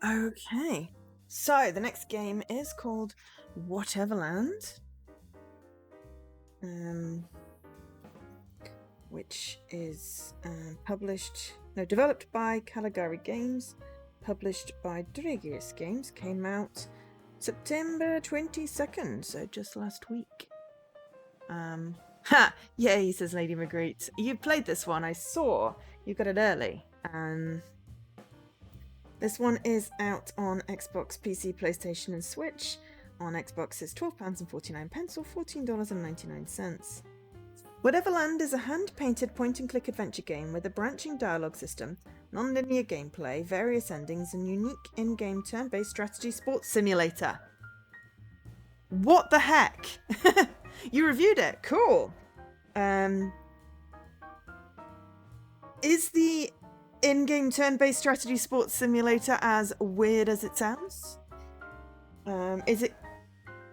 Okay. So the next game is called Whateverland. Which is developed by Caligari Games, published by Dregius Games, came out September 22nd, so just last week. Yay, says Lady Magritte. You played this one, I saw. You got it early. This one is out on Xbox, PC, PlayStation, and Switch. On Xbox, it's £12.49 or $14.99. Whateverland is a hand-painted point-and-click adventure game with a branching dialogue system, non-linear gameplay, various endings, and unique in-game turn-based strategy sports simulator. What the heck? You reviewed it. Cool. Is the in-game turn-based strategy sports simulator as weird as it sounds? Is it...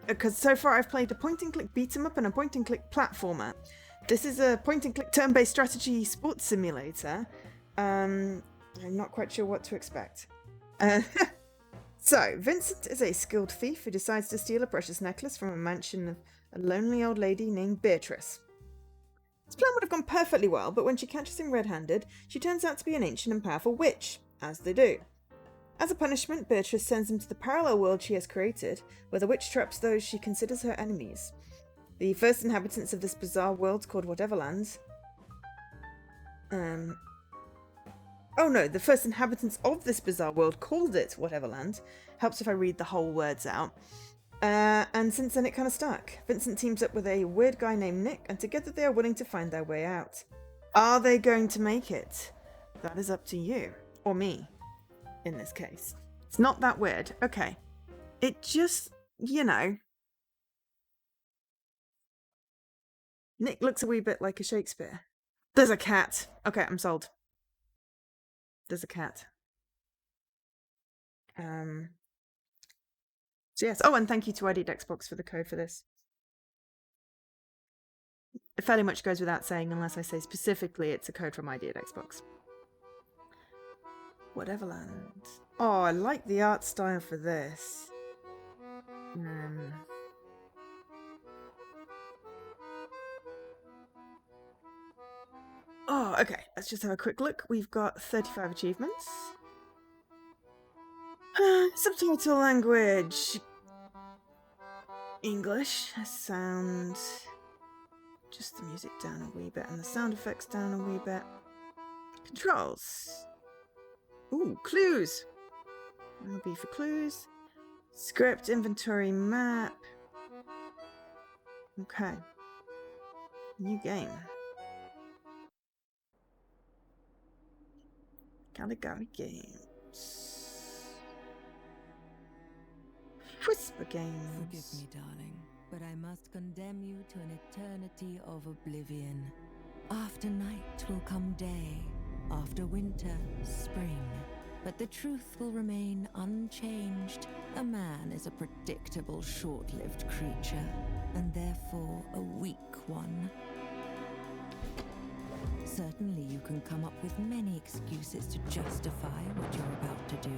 Because so far I've played a point-and-click beat-em-up and a point-and-click platformer. This is a point-and-click turn-based strategy sports simulator. I'm not quite sure what to expect. So, Vincent is a skilled thief who decides to steal a precious necklace from a mansion of a lonely old lady named Beatrice. His plan would have gone perfectly well, but when she catches him red-handed, she turns out to be an ancient and powerful witch, as they do. As a punishment, Beatrice sends him to the parallel world she has created, where the witch traps those she considers her enemies. The first inhabitants of this bizarre world called Whateverland... the first inhabitants of this bizarre world called it Whateverland. Helps if I read the whole words out. And since then it kind of stuck. Vincent teams up with a weird guy named Nick, and together they are willing to find their way out. Are they going to make it? That is up to you. Or me. In this case. It's not that weird. Okay. It just, Nick looks a wee bit like a Shakespeare. There's a cat. Okay, I'm sold. There's a cat. So yes. Oh, and thank you to ID Xbox for the code for this. It fairly much goes without saying, unless I say specifically it's a code from ID Xbox. Whateverland. Oh, I like the art style for this. Oh, okay. Let's just have a quick look. We've got 35 achievements. Subtitle language. English. Sound. Just the music down a wee bit and the sound effects down a wee bit. Controls. Ooh, clues. That'll be for clues. Script, inventory, map. Okay. New game. Caligari Games. Whisper Games. Forgive me, darling, but I must condemn you to an eternity of oblivion. After night will come day, after winter, spring. But the truth will remain unchanged. A man is a predictable, short-lived creature, and therefore a weak one. Certainly you can come up with many excuses to justify what you're about to do.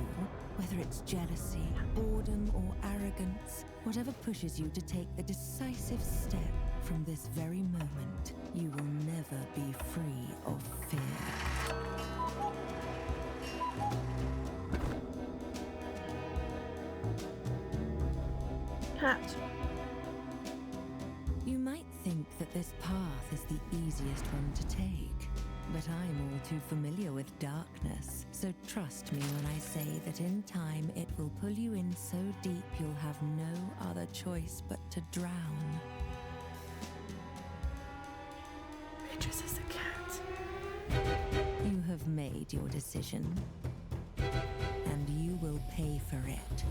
Whether it's jealousy, boredom, or arrogance, whatever pushes you to take the decisive step, from this very moment, you will never be free of fear. Hat. You might think that this path is the easiest one to take, but I'm all too familiar with darkness, so trust me when I say that in time it will pull you in so deep you'll have no other choice but to drown. Beatrice is a cat. You have made your decision, and you will pay for it.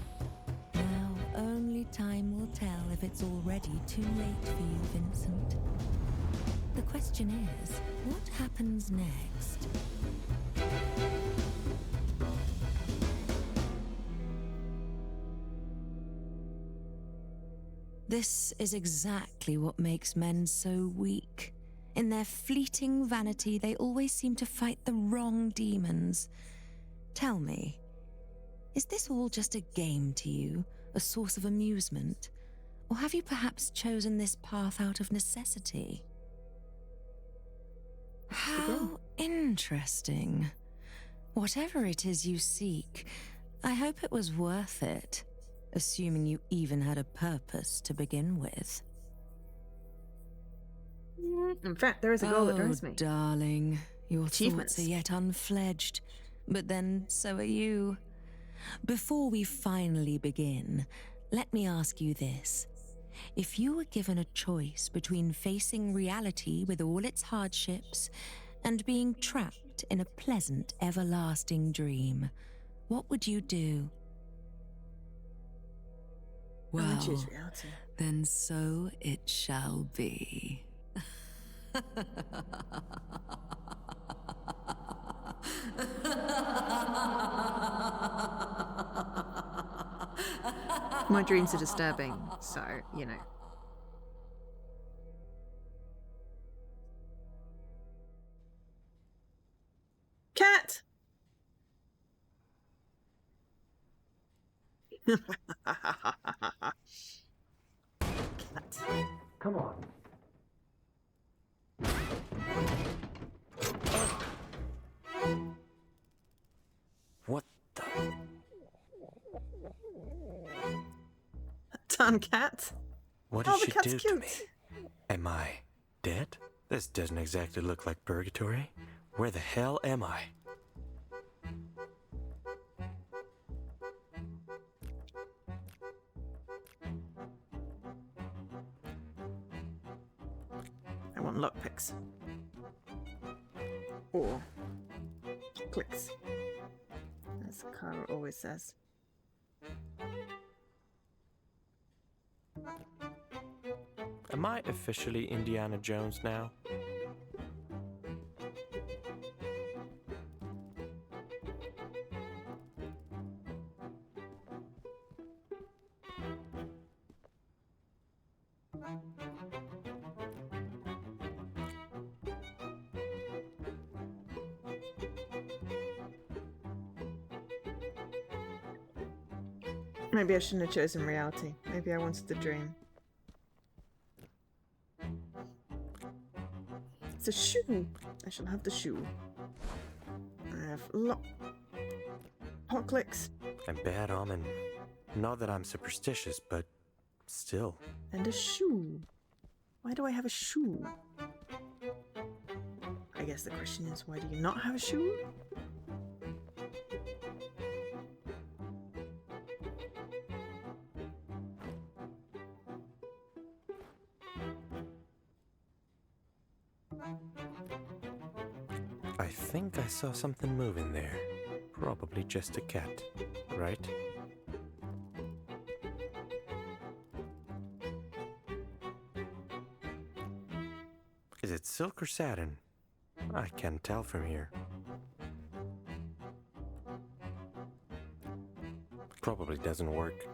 Now, only time will tell if it's already too late for you, Vincent. The question is, what happens next? This is exactly what makes men so weak. In their fleeting vanity, they always seem to fight the wrong demons. Tell me, Is this all just a game to you, a source of amusement? Or have you perhaps chosen this path out of necessity? How interesting. Whatever it is you seek, I hope it was worth it, assuming you even had a purpose to begin with. In fact, there is a goal that drives me. Oh, darling, your Achievements. thoughts are yet unfledged, but then so are you. Before we finally begin, let me ask you this. If you were given a choice between facing reality with all its hardships and being trapped in a pleasant, everlasting dream, what would you do? I'm gonna Well, choose reality. then so it shall be. My dreams are disturbing, so, you know. Cat! Cat. Come on. What the? Darn cat. What Oh, did the she cat's do cute. to me? Am I dead? This doesn't exactly look like purgatory. Where the hell am I? I want lockpicks. Or clicks. As Kara always says. Am I officially Indiana Jones now? Maybe I shouldn't have chosen reality. Maybe I wanted the dream. It's a shoe. I shall have the shoe. I have hot clicks And bad omen. Not that I'm superstitious, but still. and a shoe. Why do I have a shoe? I guess the question is, why do you not have a shoe? I think I saw something moving there. Probably just a cat, right? Is it silk or satin? I can't tell from here. Probably doesn't work.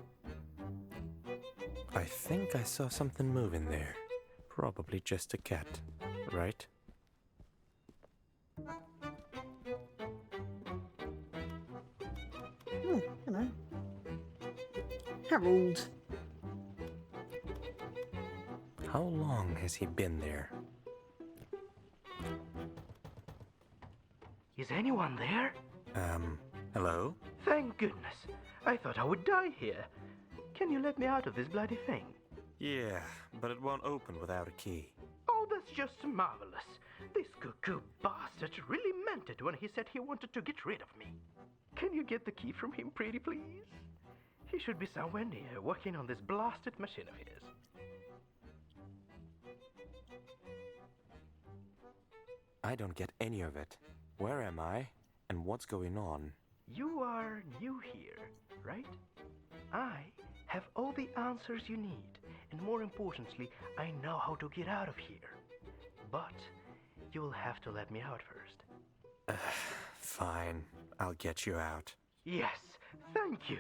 I think I saw something moving there. Probably just a cat, right? Oh, hello. Harold. How long has he been there? Is anyone there? Hello? Thank goodness. I thought I would die here. Can you let me out of this bloody thing? Yeah, but it won't open without a key. Oh, that's just marvelous. This cuckoo bastard really meant it when he said he wanted to get rid of me. Can you get the key from him, pretty please? He should be somewhere near, working on this blasted machine of his. I don't get any of it. Where am I? And what's going on? You are new here, right? I have all the answers you need, and more importantly, I know how to get out of here. But you'll have to let me out first. Fine, I'll get you out. Yes, thank you.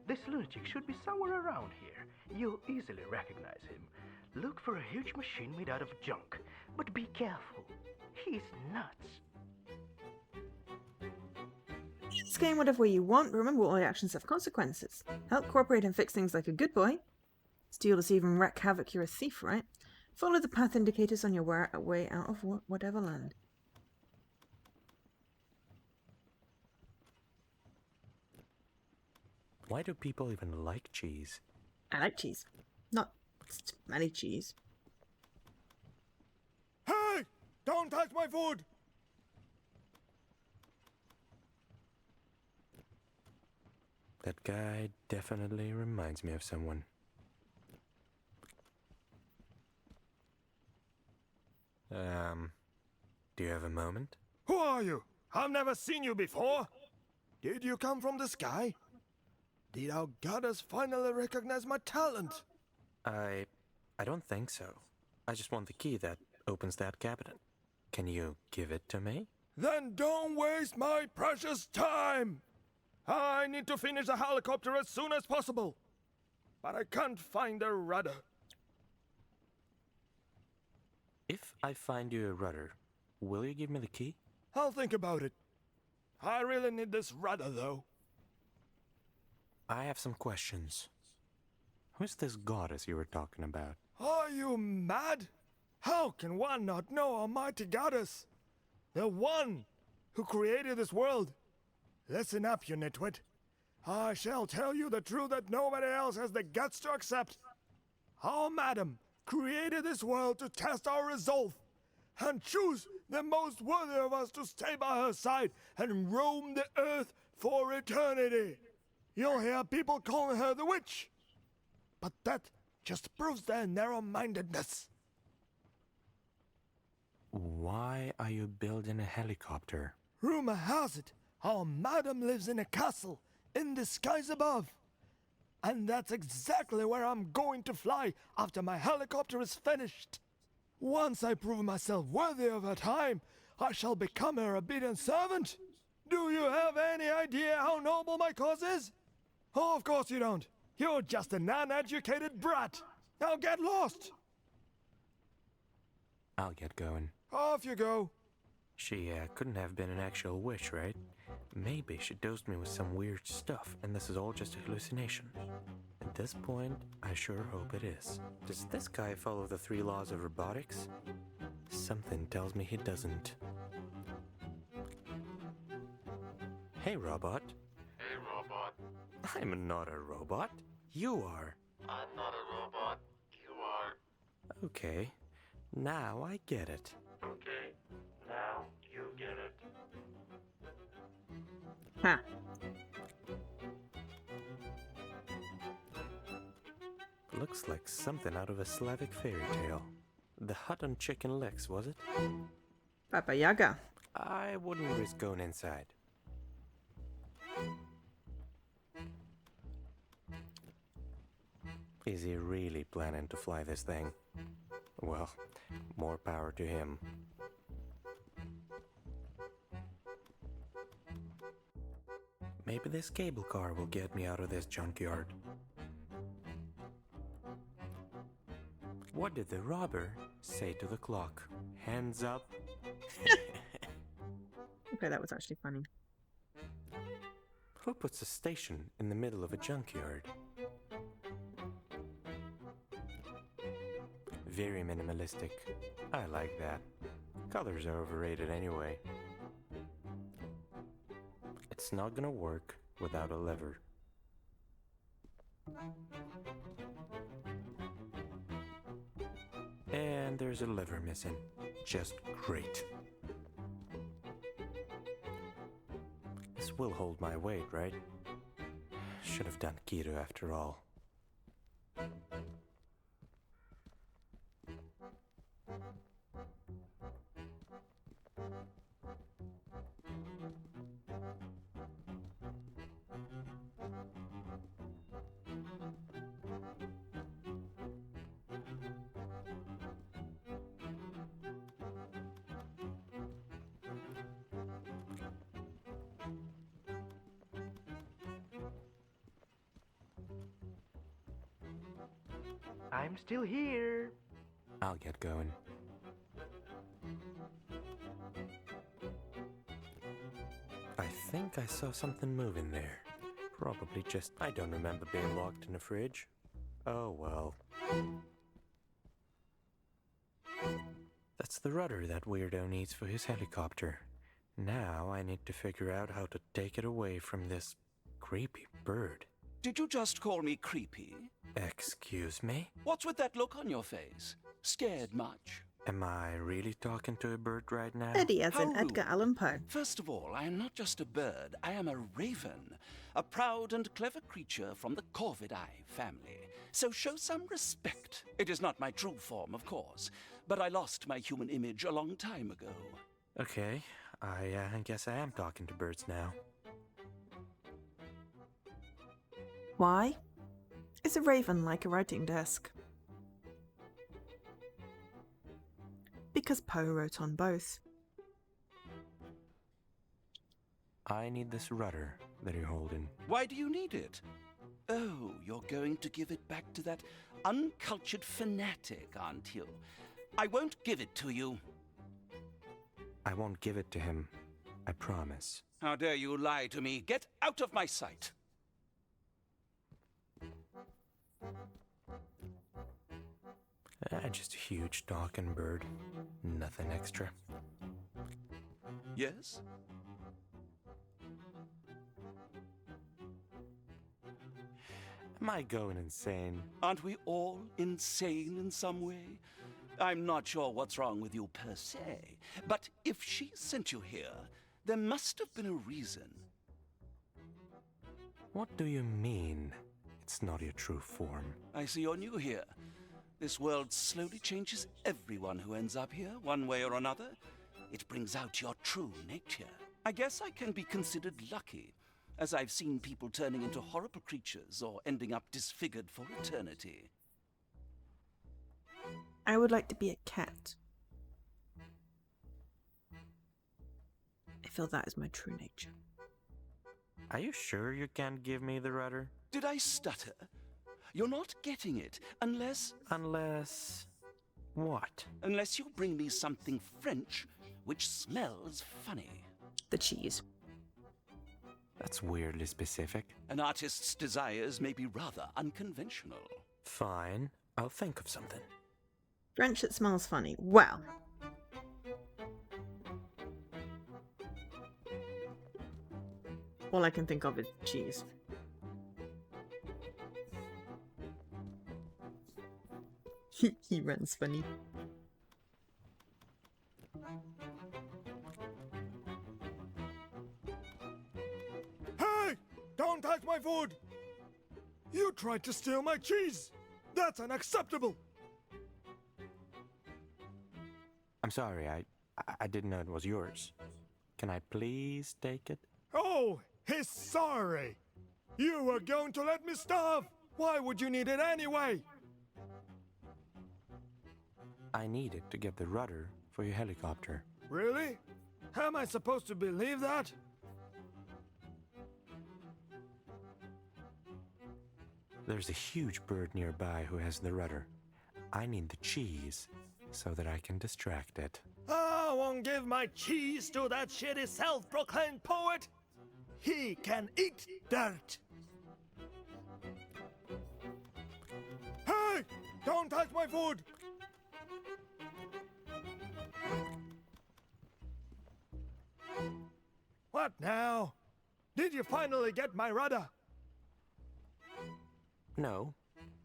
This lunatic should be somewhere around here. You'll easily recognize him. Look for a huge machine made out of junk, but be careful. He's nuts. Escape whatever way you want, but remember all your actions have consequences. Help, cooperate, and fix things like a good boy. Steal, deceive, and wreak havoc, you're a thief, right? Follow the path indicators on your way out of Whateverland. Why do people even like cheese? I like cheese. Not smelly cheese. Hey! Don't touch my food! That guy definitely reminds me of someone. Do you have a moment? Who are you? I've never seen you before. Did you come from the sky? Did our goddess finally recognize my talent? I don't think so. I just want the key that opens that cabinet. Can you give it to me? Then don't waste my precious time! I need to finish the helicopter as soon as possible. But I can't find a rudder. If I find you a rudder, will you give me the key? I'll think about it. I really need this rudder, though. I have some questions. Who's this goddess you were talking about? Are you mad? How can one not know Almighty Goddess? The one who created this world. Listen up, you nitwit. I shall tell you the truth that nobody else has the guts to accept. Our madam created this world to test our resolve and choose the most worthy of us to stay by her side and roam the earth for eternity. You'll hear people calling her the witch, but that just proves their narrow-mindedness. Why are you building a helicopter? Rumor has it, our madam lives in a castle in the skies above. And that's exactly where I'm going to fly after my helicopter is finished. Once I prove myself worthy of her time, I shall become her obedient servant. Do you have any idea how noble my cause is? Oh, of course you don't. You're just an uneducated brat. Now get lost. I'll get going. Off you go. She couldn't have been an actual witch, right? Maybe she dosed me with some weird stuff, and this is all just a hallucination. At this point, I sure hope it is. Does this guy follow the 3 laws of robotics? Something tells me he doesn't. Hey, robot. Hey, robot. I'm not a robot. You are. I'm not a robot. You are. Okay. Now I get it. Okay. Now you get it. Ha. Looks like something out of a Slavic fairy tale. The hut on chicken legs, was it? Baba Yaga. I wouldn't risk going inside. Is he really planning to fly this thing? Well, more power to him. Maybe this cable car will get me out of this junkyard. What did the robber say to the clock? Hands up. Okay, that was actually funny. Who puts a station in the middle of a junkyard? Very minimalistic. I like that. Colors are overrated anyway. It's not gonna work without a lever. And there's a lever missing. Just great. This will hold my weight, right? Should have done keto after all. I'm still here. I'll get going. I think I saw something moving there. Probably just... I don't remember being locked in a fridge. Oh well. That's the rudder that weirdo needs for his helicopter. Now I need to figure out how to take it away from this creepy bird. Did you just call me creepy? Excuse me? What's with that look on your face? Scared much? Am I really talking to a bird right now? Eddie, as in How Edgar rude. Allan Poe. First of all, I am not just a bird, I am a raven. A proud and clever creature from the Corvidae family. So show some respect. It is not my true form, of course, but I lost my human image a long time ago. Okay, I guess I am talking to birds now. Why? Is a raven like a writing desk? Because Poe wrote on both. I need this rudder that you're holding. Why do you need it? Oh, you're going to give it back to that uncultured fanatic, aren't you? I won't give it to you. I won't give it to him. I promise. How dare you lie to me? Get out of my sight! Just a huge talking bird. Nothing extra. Yes? Am I going insane? Aren't we all insane in some way? I'm not sure what's wrong with you per se, but if she sent you here, there must have been a reason. What do you mean? It's not your true form. I see you're new here. This world slowly changes everyone who ends up here, one way or another. It brings out your true nature. I guess I can be considered lucky, as I've seen people turning into horrible creatures or ending up disfigured for eternity. I would like to be a cat. I feel that is my true nature. Are you sure you can't give me the rudder? Did I stutter? You're not getting it unless What? you bring me something French which smells funny. The cheese. That's weirdly specific. An artist's desires may be rather unconventional. Fine. I'll think of something. French that smells funny. Well. All I can think of is cheese. He runs funny. Hey! Don't touch my food! You tried to steal my cheese! That's unacceptable! I'm sorry, I didn't know it was yours. Can I please take it? Oh, he's sorry! You were going to let me starve! Why would you need it anyway? I need it to get the rudder for your helicopter. Really? Am I supposed to believe that? There's a huge bird nearby who has the rudder. I need the cheese so that I can distract it. I won't give my cheese to that shitty self-proclaimed poet! He can eat dirt! Hey! Don't touch my food! What now? Did you finally get my rudder? No,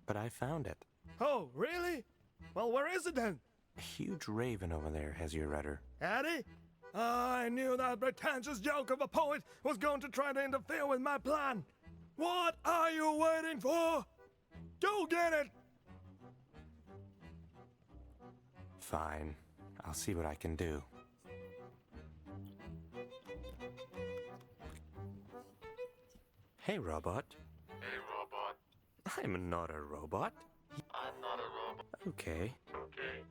but I found it. Oh, really? Well, where is it then? A huge raven over there has your rudder. Eddie? I knew that pretentious joke of a poet was going to try to interfere with my plan. What are you waiting for? Go get it! Fine. I'll see what I can do. Hey, robot. Hey, robot. I'm not a robot. I'm not a robot. Okay. Okay.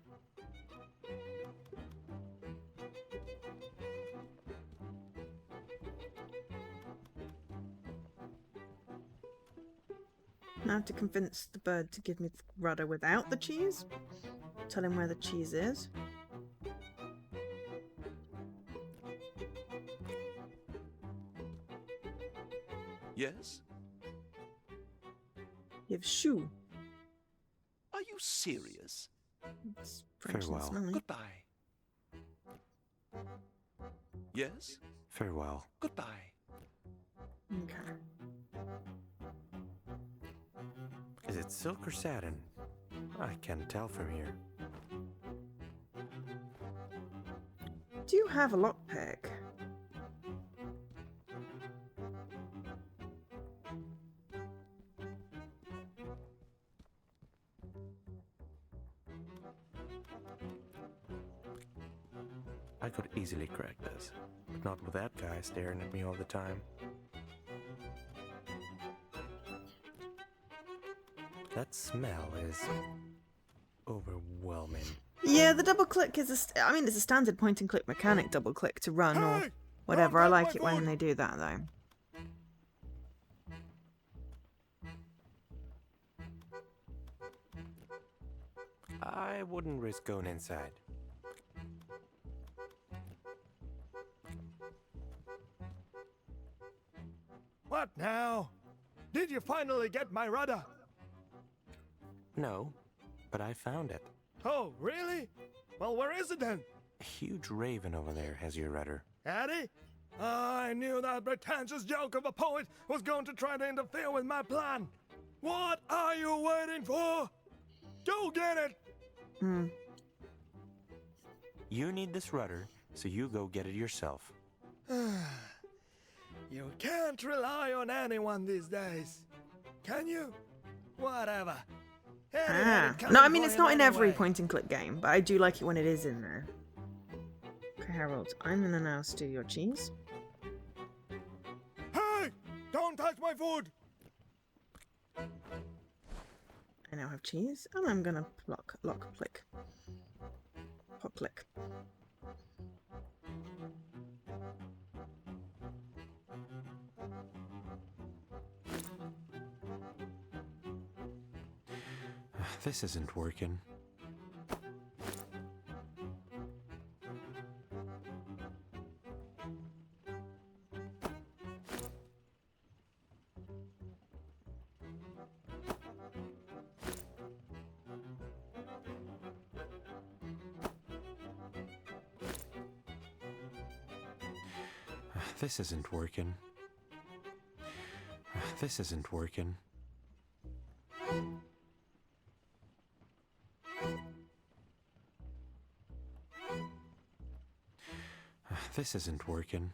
Now I have to convince the bird to give me the rudder without the cheese. Tell him where the cheese is. Yes? You have shoe. Are you serious? It's French and Farewell. smelly. Goodbye. Yes? Farewell. Goodbye. Okay. Is it silk or satin? I can't tell from here. Do you have a lockpick? I could easily crack this, but not with that guy staring at me all the time. That smell is overwhelming. Yeah, the double click is I mean, it's a standard point and click mechanic, double click to run or Hey! whatever. Don't I touch like my it when food! they do that though. I wouldn't risk going inside. What now? Did you finally get my rudder? No, but I found it. Oh, really? Well, where is it then? A huge raven over there has your rudder. Addy? I knew that pretentious joke of a poet was going to try to interfere with my plan. What are you waiting for? Go get it! Hmm. You need this rudder, so you go get it yourself. You can't rely on anyone these days. Can you? Whatever. Ah. No, I mean, it's not in every point and click game, but I do like it when it is in there. Okay, Harold, I'm gonna now steal your cheese. Hey! Don't touch my food! I now have cheese, and I'm gonna lock click. Hot click. This isn't working. This isn't working. This isn't working. This isn't working.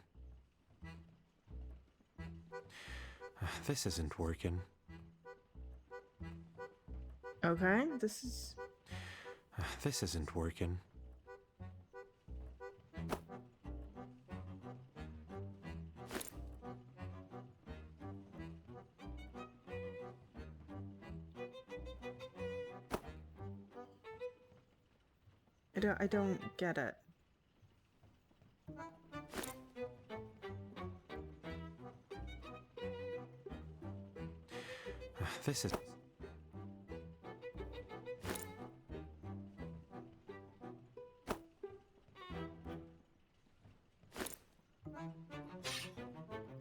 This isn't working. Okay, this is... This isn't working. I don't get it. This is...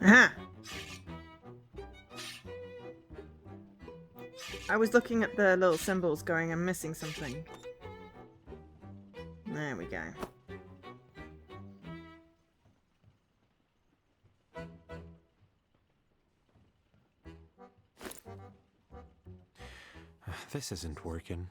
Aha! I was looking at the little symbols going, I'm missing something. There we go. This isn't working.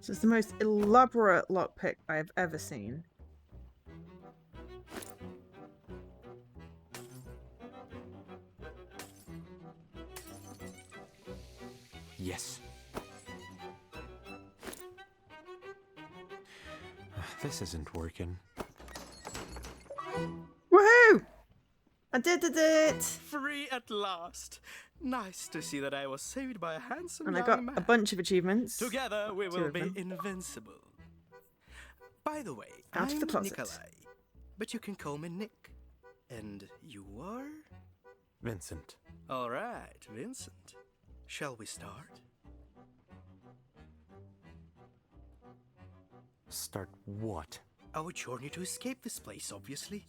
So it's the most elaborate lockpick I've ever seen. Yes. This isn't working. Woohoo! I did it! Free at last. Nice to see that I was saved by a handsome And I young got man. a bunch of achievements. Together we Two will of be them. invincible. By the way, Out of I'm the closet. Nikolai, but you can call me Nick. And you are? Vincent. All right, Vincent. Shall we start? Start what? Our journey to escape this place, obviously.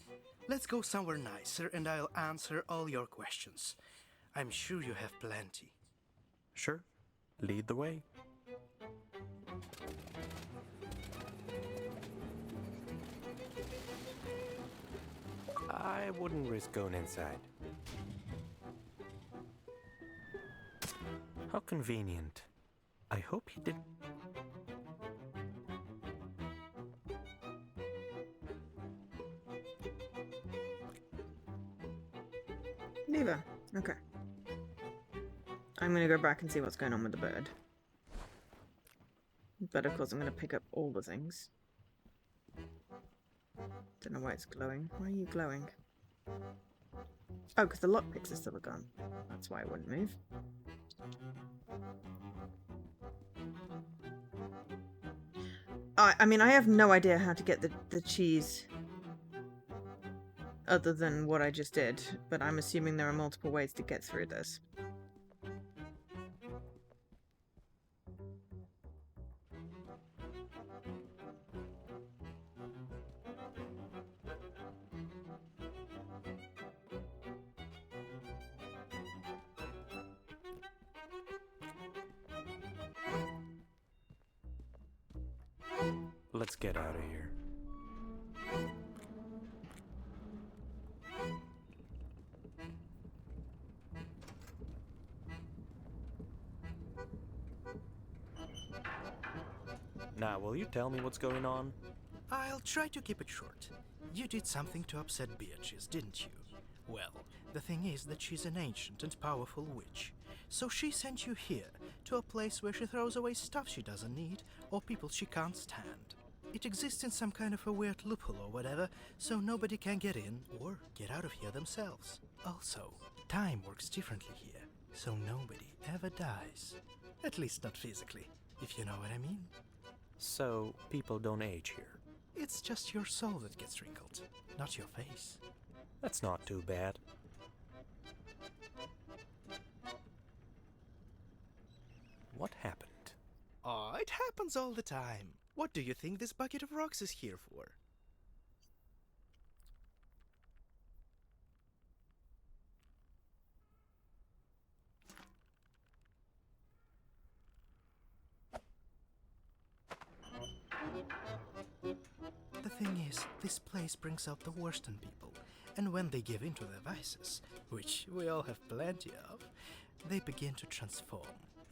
Let's go somewhere nicer and I'll answer all your questions. I'm sure you have plenty. Sure. Lead the way. I wouldn't risk going inside. How convenient. I hope he did. Neither. Okay. I'm gonna go back and see what's going on with the bird. But of course I'm gonna pick up all the things. Don't know why it's glowing. Why are you glowing? Oh, because the lockpicks are still gone. That's why I wouldn't move. I mean, I have no idea how to get the cheese other than what I just did, but I'm assuming there are multiple ways to get through this. Let's get out of here. Now, will you tell me what's going on? I'll try to keep it short. You did something to upset Beatrice, didn't you? Well, the thing is that she's an ancient and powerful witch. So she sent you here, to a place where she throws away stuff she doesn't need, or people she can't stand. It exists in some kind of a weird loophole or whatever, so nobody can get in or get out of here themselves. Also, time works differently here, so nobody ever dies. At least not physically, if you know what I mean. So, people don't age here. It's just your soul that gets wrinkled, not your face. That's not too bad. What happened? Oh, it happens all the time. What do you think this bucket of rocks is here for? The thing is, this place brings out the worst in people, and when they give in to their vices, which we all have plenty of, they begin to transform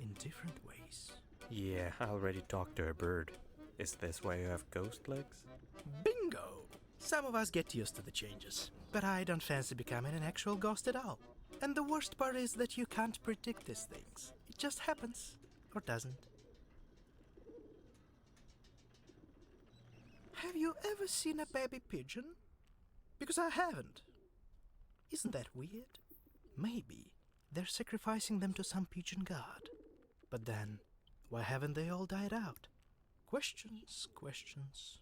in different ways. Yeah, I already talked to a bird. Is this why you have ghost legs? Bingo! Some of us get used to the changes, but I don't fancy becoming an actual ghost at all. And the worst part is that you can't predict these things. It just happens, or doesn't. Have you ever seen a baby pigeon? Because I haven't. Isn't that weird? Maybe they're sacrificing them to some pigeon god. But then, why haven't they all died out? Questions, questions.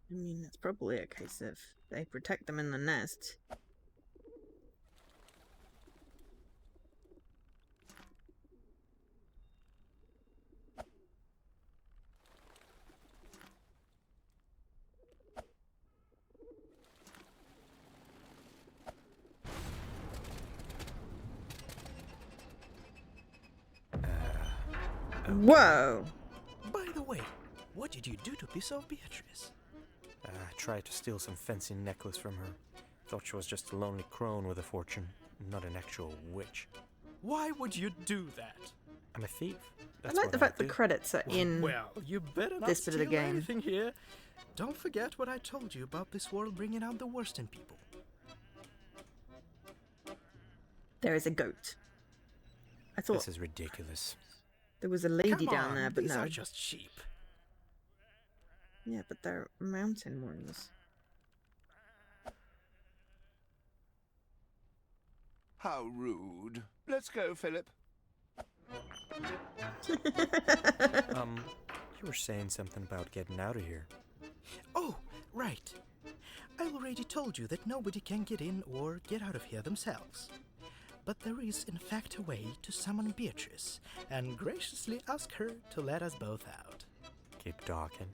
I mean, it's probably a case of they protect them in the nest. Whoa! By the way, what did you do to piss off Beatrice? I tried to steal some fancy necklace from her. Thought she was just a lonely crone with a fortune, not an actual witch. Why would you do that? I'm a thief. I That's like what the fact the do. credits are in. Well, you better not this bit of the steal game. anything here. Don't forget what I told you about this world bringing out the worst in people. There is a goat. I thought This is ridiculous. there was a lady Come down on, there, but these no. are just sheep. Yeah, but they're mountain ones. How rude. Let's go, Philip. You were saying something about getting out of here. Oh, right. I already told you that nobody can get in or get out of here themselves. But there is in fact a way to summon Beatrice and graciously ask her to let us both out. Keep talking.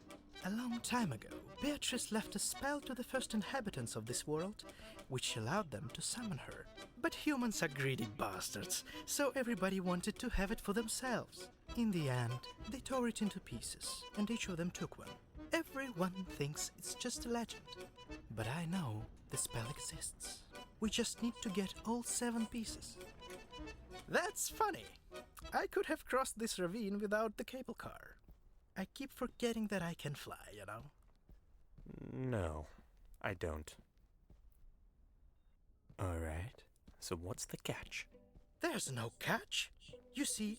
A long time ago, Beatrice left a spell to the first inhabitants of this world, which allowed them to summon her. But humans are greedy bastards, so everybody wanted to have it for themselves. In the end, they tore it into pieces, and each of them took one. Everyone thinks it's just a legend, but I know the spell exists. We just need to get all 7 pieces. That's funny. I could have crossed this ravine without the cable car. I keep forgetting that I can fly, you know. No, I don't. Alright, so what's the catch? There's no catch. You see,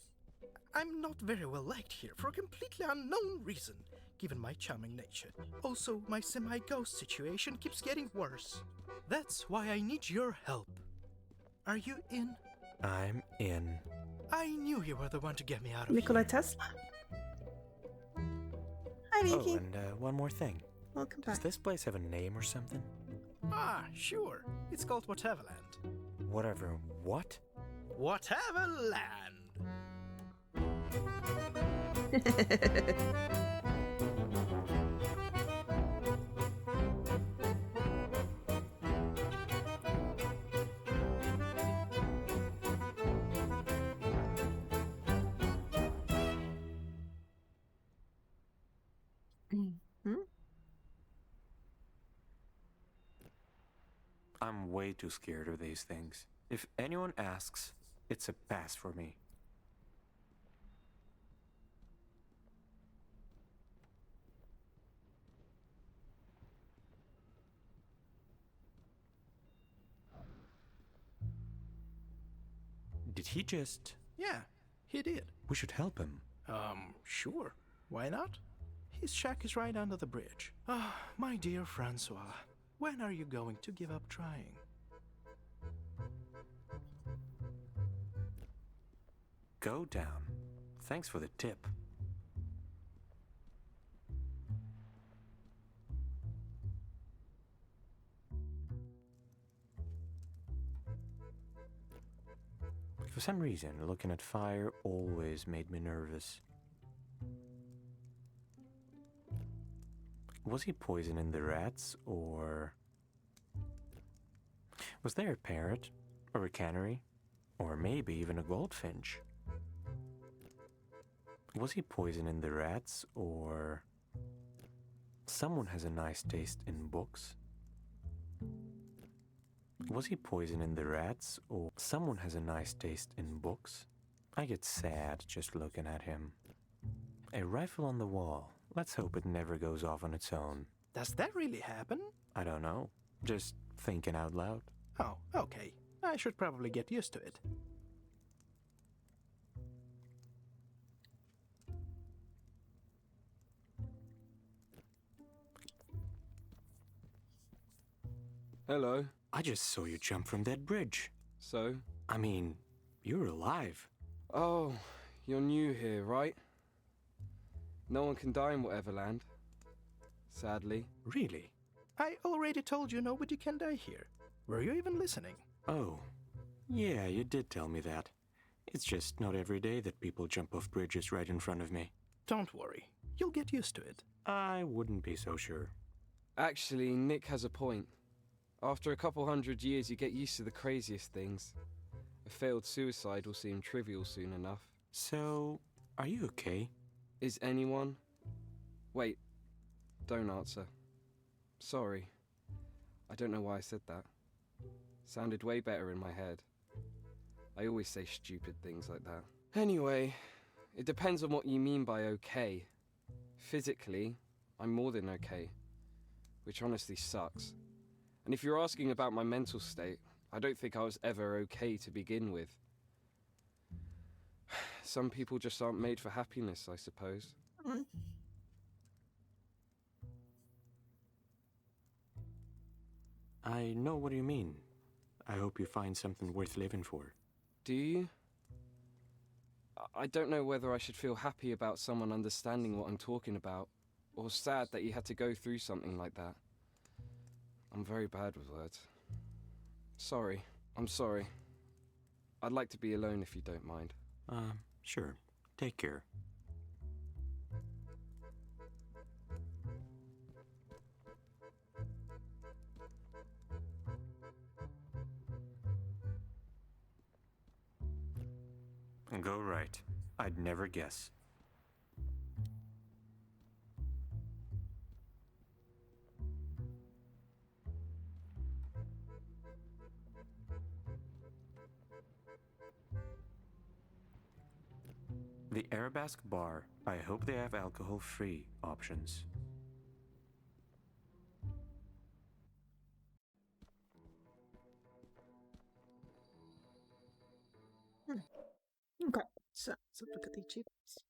I'm not very well liked here for a completely unknown reason, given my charming nature. Also, my semi-ghost situation keeps getting worse. That's why I need your help. Are you in? I'm in. I knew you were the one to get me out of Nikolai here. Tesla? Hi, Miki. Oh, and one more thing. Welcome Does back. this place have a name or something? Ah, sure. It's called Whateverland. Whatever. What? Whateverland! I'm way too scared of these things. If anyone asks, it's a pass for me. Did he just... Yeah, he did. We should help him. Sure. Why not? His shack is right under the bridge. Ah, my dear Francois, when are you going to give up trying? Go down. Thanks for the tip. For some reason, looking at fire always made me nervous. Was he poisoning the rats, or... Was there a parrot, or a canary, or maybe even a goldfinch? Was he poisoning the rats, or... Someone has a nice taste in books? Was he poisoning the rats, or... Someone has a nice taste in books? I get sad just looking at him. A rifle on the wall. Let's hope it never goes off on its own. Does that really happen? I don't know. Just thinking out loud. Oh, okay. I should probably get used to it. Hello. I just saw you jump from that bridge. So? I mean, you're alive. Oh, you're new here, right? No one can die in Whateverland. Sadly. Really? I already told you nobody can die here. Were you even listening? Oh, yeah, you did tell me that. It's just not every day that people jump off bridges right in front of me. Don't worry. You'll get used to it. I wouldn't be so sure. Actually, Nick has a point. After a couple 100 years, you get used to the craziest things. A failed suicide will seem trivial soon enough. So, are you okay? Is anyone? Wait, don't answer. Sorry. I don't know why I said that. Sounded way better in my head. I always say stupid things like that. Anyway, it depends on what you mean by okay. Physically, I'm more than okay, which honestly sucks. And if you're asking about my mental state, I don't think I was ever okay to begin with. Some people just aren't made for happiness, I suppose. I know what you mean. I hope you find something worth living for. Do you? I don't know whether I should feel happy about someone understanding what I'm talking about, or sad that you had to go through something like that. I'm very bad with words. Sorry. I'm sorry. I'd like to be alone if you don't mind. Sure. Take care. Go right. I'd never guess. The Arabesque Bar. I hope they have alcohol-free options. Okay, so let's have a look at the achievements.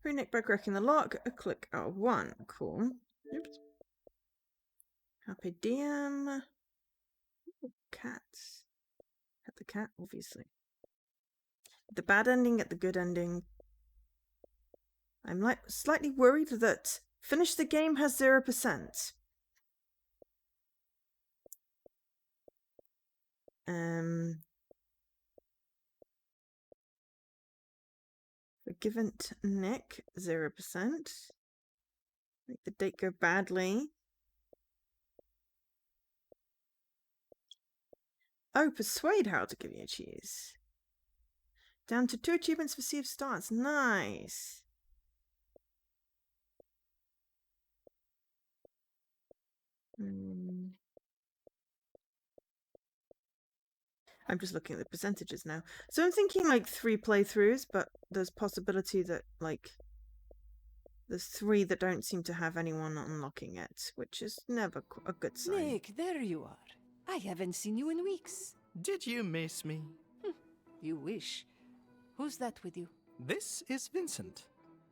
Free Nick by cracking the lock, a click out of 1. Cool. Oops. Happy DM. Cats. At the cat, obviously. The bad ending at the good ending. I'm slightly worried that finish the game has 0%. Forgiven Nick, 0%. Make the date go badly. Oh, persuade how to give you a cheese. Down to 2 achievements for Sea of Stars. Nice. I'm just looking at the percentages now. So I'm thinking like 3 playthroughs, but there's possibility that like there's 3 that don't seem to have anyone unlocking it, which is never a good sign. Nick, there you are. I haven't seen you in weeks. Did you miss me? You wish. Who's that with you? This is Vincent.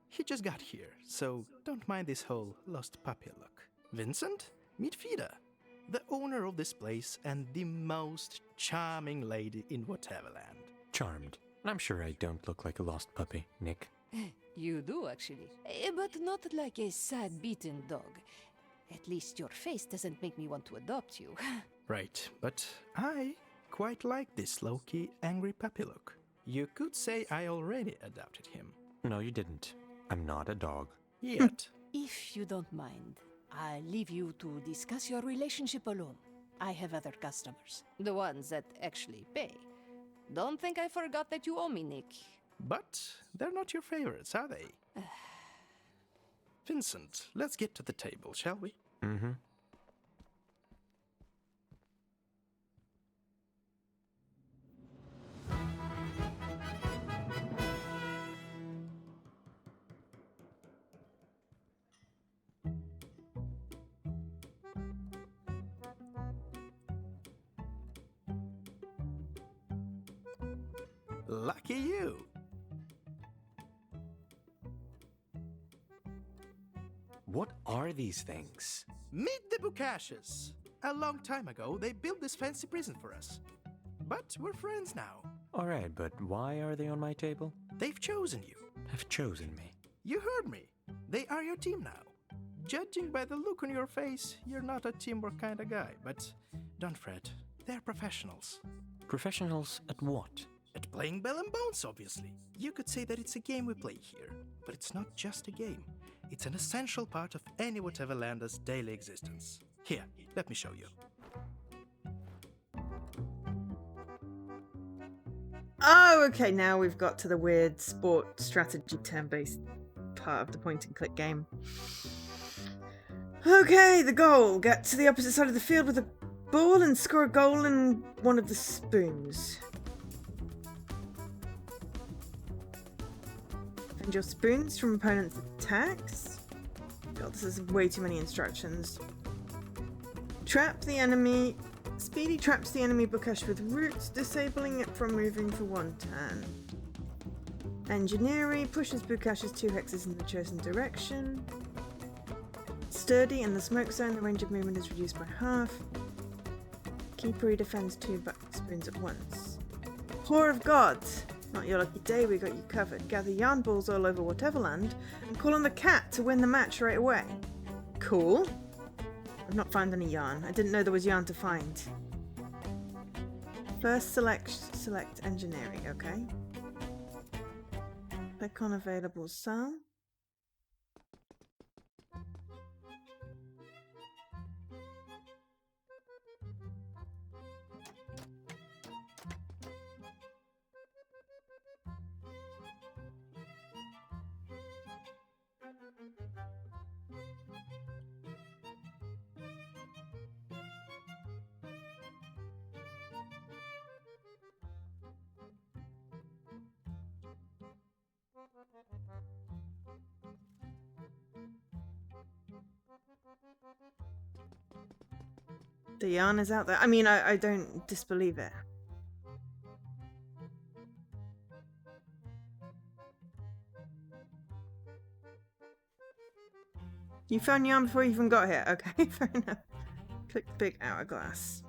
He just got here, so don't mind this whole lost puppy look. Vincent, meet Fida, the owner of this place and the most charming lady in Whateverland. Charmed. I'm sure I don't look like a lost puppy, Nick. You do, actually. But not like a sad, beaten dog. At least your face doesn't make me want to adopt you. Right, but I quite like this low-key, angry puppy look. You could say I already adopted him. No, you didn't. I'm not a dog. Yet. If you don't mind, I'll leave you to discuss your relationship alone. I have other customers. The ones that actually pay. Don't think I forgot that you owe me, Nick. But they're not your favorites, are they? Vincent, let's get to the table, shall we? Mm-hmm. Lucky you. What are these things? Meet the Bukashes. A long time ago, they built this fancy prison for us. But we're friends now. Alright, but why are they on my table? They've chosen you. Have chosen me. You heard me. They are your team now. Judging by the look on your face, you're not a teamwork kind of guy, but don't fret. They're professionals. Professionals at what? At playing Bell and Bones, obviously. You could say that it's a game we play here, but it's not just a game. It's an essential part of any Whateverlander's daily existence. Here, let me show you. Oh, okay, now we've got to the weird sport strategy turn-based part of the point-and-click game. Okay, the goal. Get to the opposite side of the field with a ball and score a goal in one of the spoons. Defend your spoons from opponents' attacks. God, this is way too many instructions. Trap the enemy. Speedy traps the enemy Bookash with roots, disabling it from moving for 1 turn. Engineering pushes Bookash's 2 hexes in the chosen direction. Sturdy in the smoke zone, the range of movement is reduced by half. Keepery defends 2 back spoons at once. Whore of Gods! Not your lucky day, we got you covered. Gather yarn balls all over Whateverland and call on the cat to win the match right away. Cool. I've not found any yarn. I didn't know there was yarn to find. First select engineering, okay. Click on available cell. The yarn is out there. I mean, I don't disbelieve it. You found yarn before you even got here. Okay, fair enough. Click big hourglass.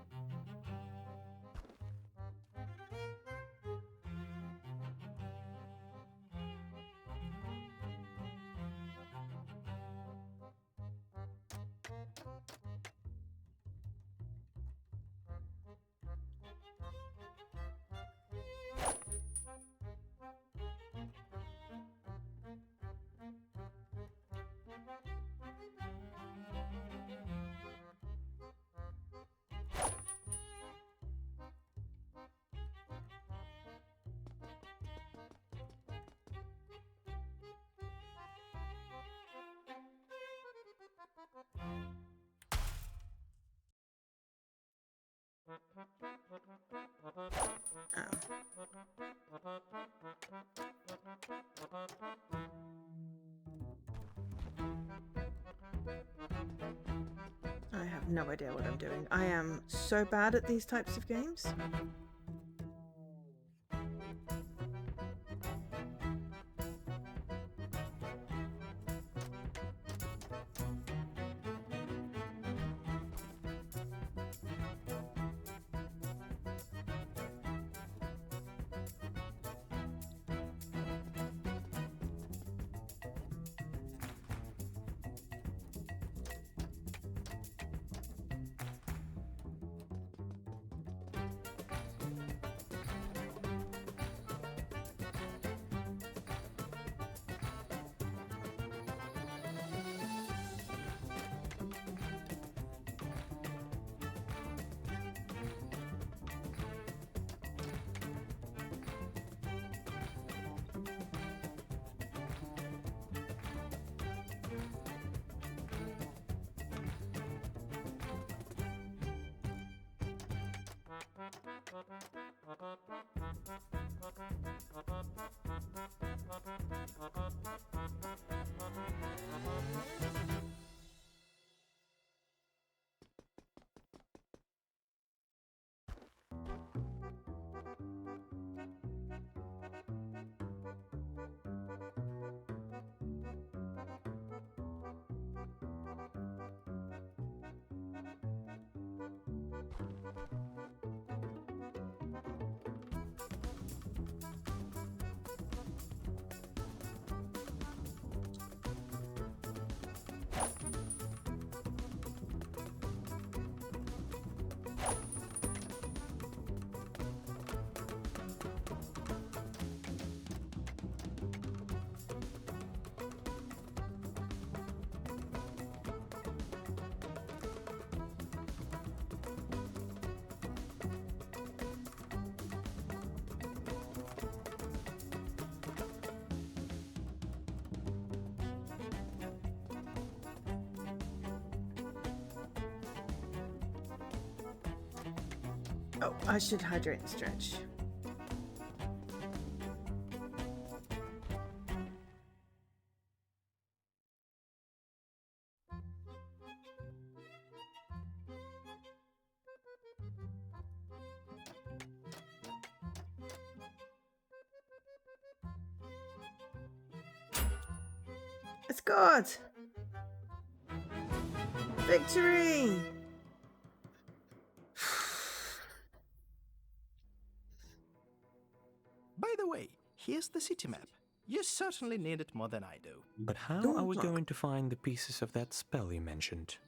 I have no idea what I'm doing. I am so bad at these types of games. Oh, I should hydrate and stretch. It's good! Victory! By the way, here's the city map. You certainly need it more than I do. But how Don't are we talk. going to find the pieces of that spell you mentioned?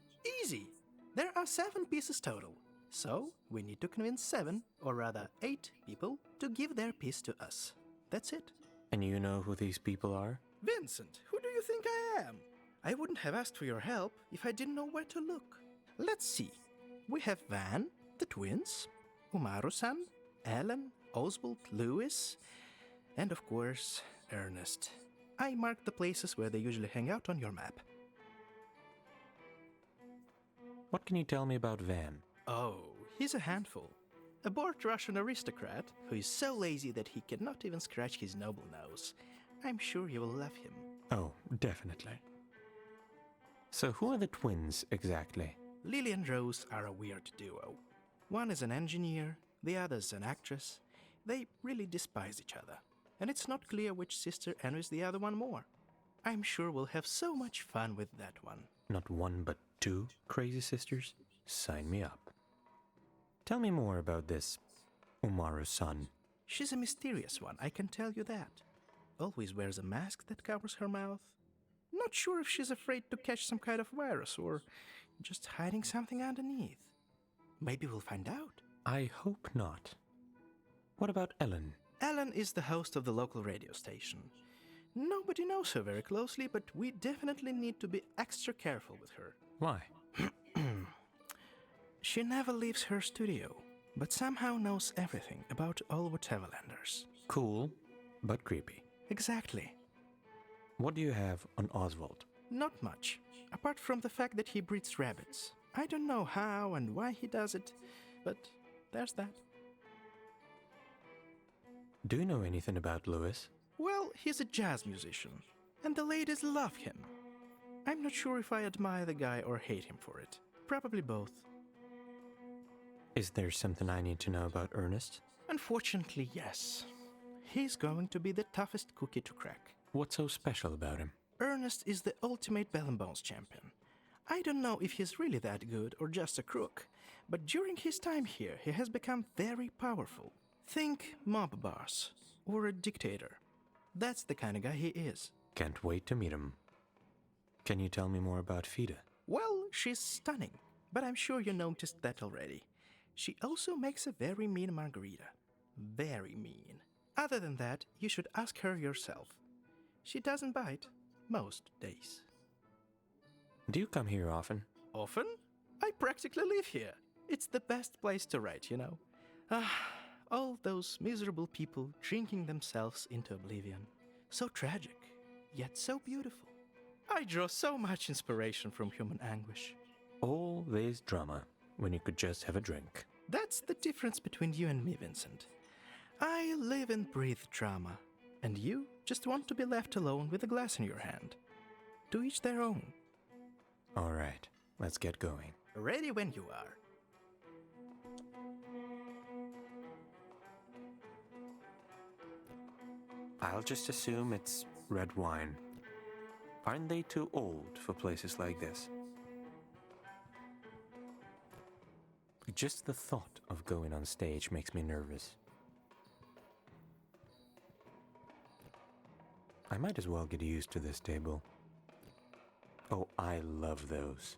Easy! There are 7 pieces total. So, we need to convince 7, or rather 8 people to give their piece to us. That's it. And you know who these people are? Vincent, who do you think I am? I wouldn't have asked for your help if I didn't know where to look. Let's see. We have Van, the twins, Umaru-san, Alan, Oswald, Lewis, and of course, Ernest. I marked the places where they usually hang out on your map. What can you tell me about Van? Oh, he's a handful. A bored Russian aristocrat who is so lazy that he cannot even scratch his noble nose. I'm sure you will love him. Oh, definitely. So who are the twins exactly? Lily and Rose are a weird duo. One is an engineer, the other's an actress. They really despise each other. And it's not clear which sister envies the other one more. I'm sure we'll have so much fun with that one. Not one but 2 crazy sisters? Sign me up. Tell me more about this Umaru-san. She's a mysterious one, I can tell you that. Always wears a mask that covers her mouth. Not sure if she's afraid to catch some kind of virus or just hiding something underneath. Maybe we'll find out. I hope not. What about Ellen? Ellen is the host of the local radio station. Nobody knows her very closely, but we definitely need to be extra careful with her. Why? She never leaves her studio, but somehow knows everything about all Whateverlanders. Cool, but creepy. Exactly. What do you have on Oswald? Not much, apart from the fact that he breeds rabbits. I don't know how and why he does it, but there's that. Do you know anything about Lewis? Well, he's a jazz musician, and the ladies love him. I'm not sure if I admire the guy or hate him for it. Probably both. Is there something I need to know about Ernest? Unfortunately, yes. He's going to be the toughest cookie to crack. What's so special about him? Ernest is the ultimate Bell and Bones champion. I don't know if he's really that good or just a crook, but during his time here, he has become very powerful. Think mob boss or a dictator. That's the kind of guy he is. Can't wait to meet him. Can you tell me more about Fida? Well, she's stunning, but I'm sure you noticed that already. She also makes a very mean margarita. Very mean. Other than that, you should ask her yourself. She doesn't bite most days. Do you come here often? Often? I practically live here. It's the best place to write, you know. All those miserable people drinking themselves into oblivion. So tragic, yet so beautiful. I draw so much inspiration from human anguish. All this drama when you could just have a drink. That's the difference between you and me, Vincent. I live and breathe drama, and you just want to be left alone with a glass in your hand. To each their own. All right, let's get going. Ready when you are. I'll just assume it's red wine. Aren't they too old for places like this? Just the thought of going on stage makes me nervous. I might as well get used to this table. Oh, I love those.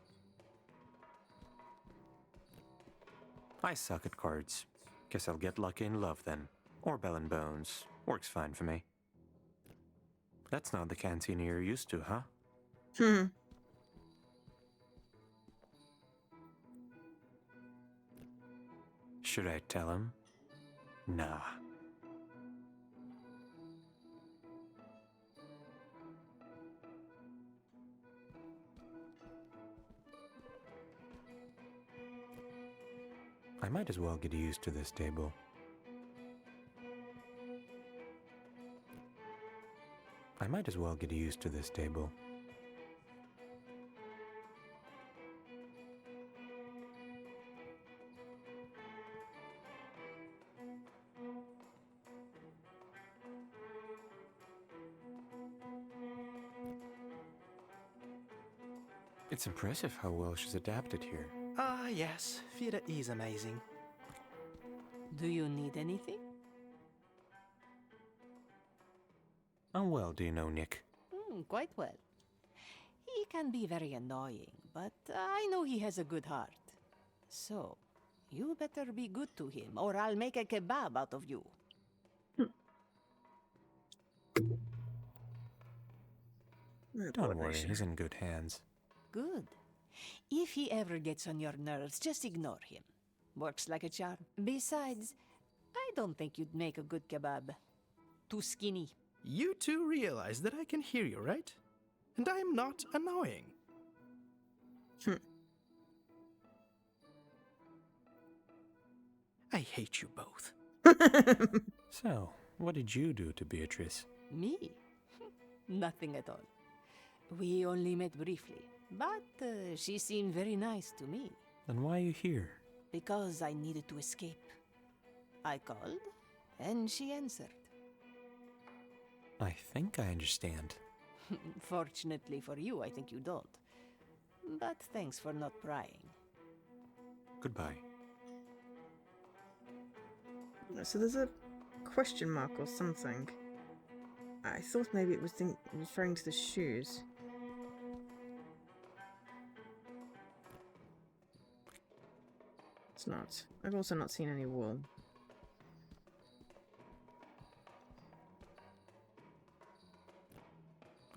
I suck at cards. Guess I'll get lucky in love then. Or Bell and Bones. Works fine for me. That's not the canteen you're used to, huh? Should I tell him? Nah. I might as well get used to this table. I might as well get used to this table. It's impressive how well she's adapted here. Ah, yes, Fida is amazing. Do you need anything? How well do you know Nick? Quite well. He can be very annoying, but I know he has a good heart. So, you better be good to him, or I'll make a kebab out of you. Don't worry, he's in good hands. Good. If he ever gets on your nerves, just ignore him. Works like a charm. Besides, I don't think you'd make a good kebab. Too skinny. You two realize that I can hear you, right? And I am not annoying. I hate you both. So, what did you do to Beatrice? Me? Nothing at all. We only met briefly, but she seemed very nice to me. Then why are you here? Because I needed to escape. I called, and she answered. I think I understand. Fortunately for you, I think you don't. But thanks for not prying. Goodbye. So there's a question mark or something. I thought maybe it was referring to the shoes. It's not. I've also not seen any wool.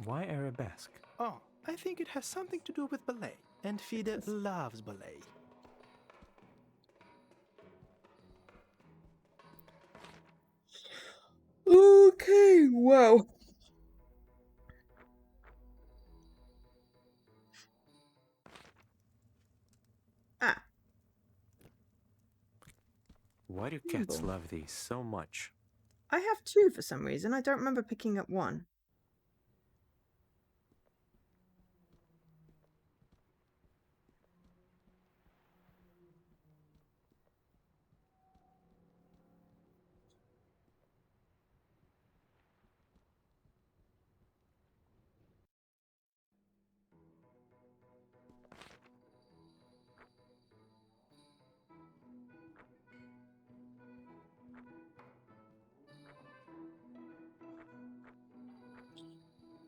Why arabesque? Oh, I think it has something to do with ballet. And Fide loves ballet. Okay, wow. Ah. Why do cats Nimble. love these so much? I have two for some reason. I don't remember picking up one.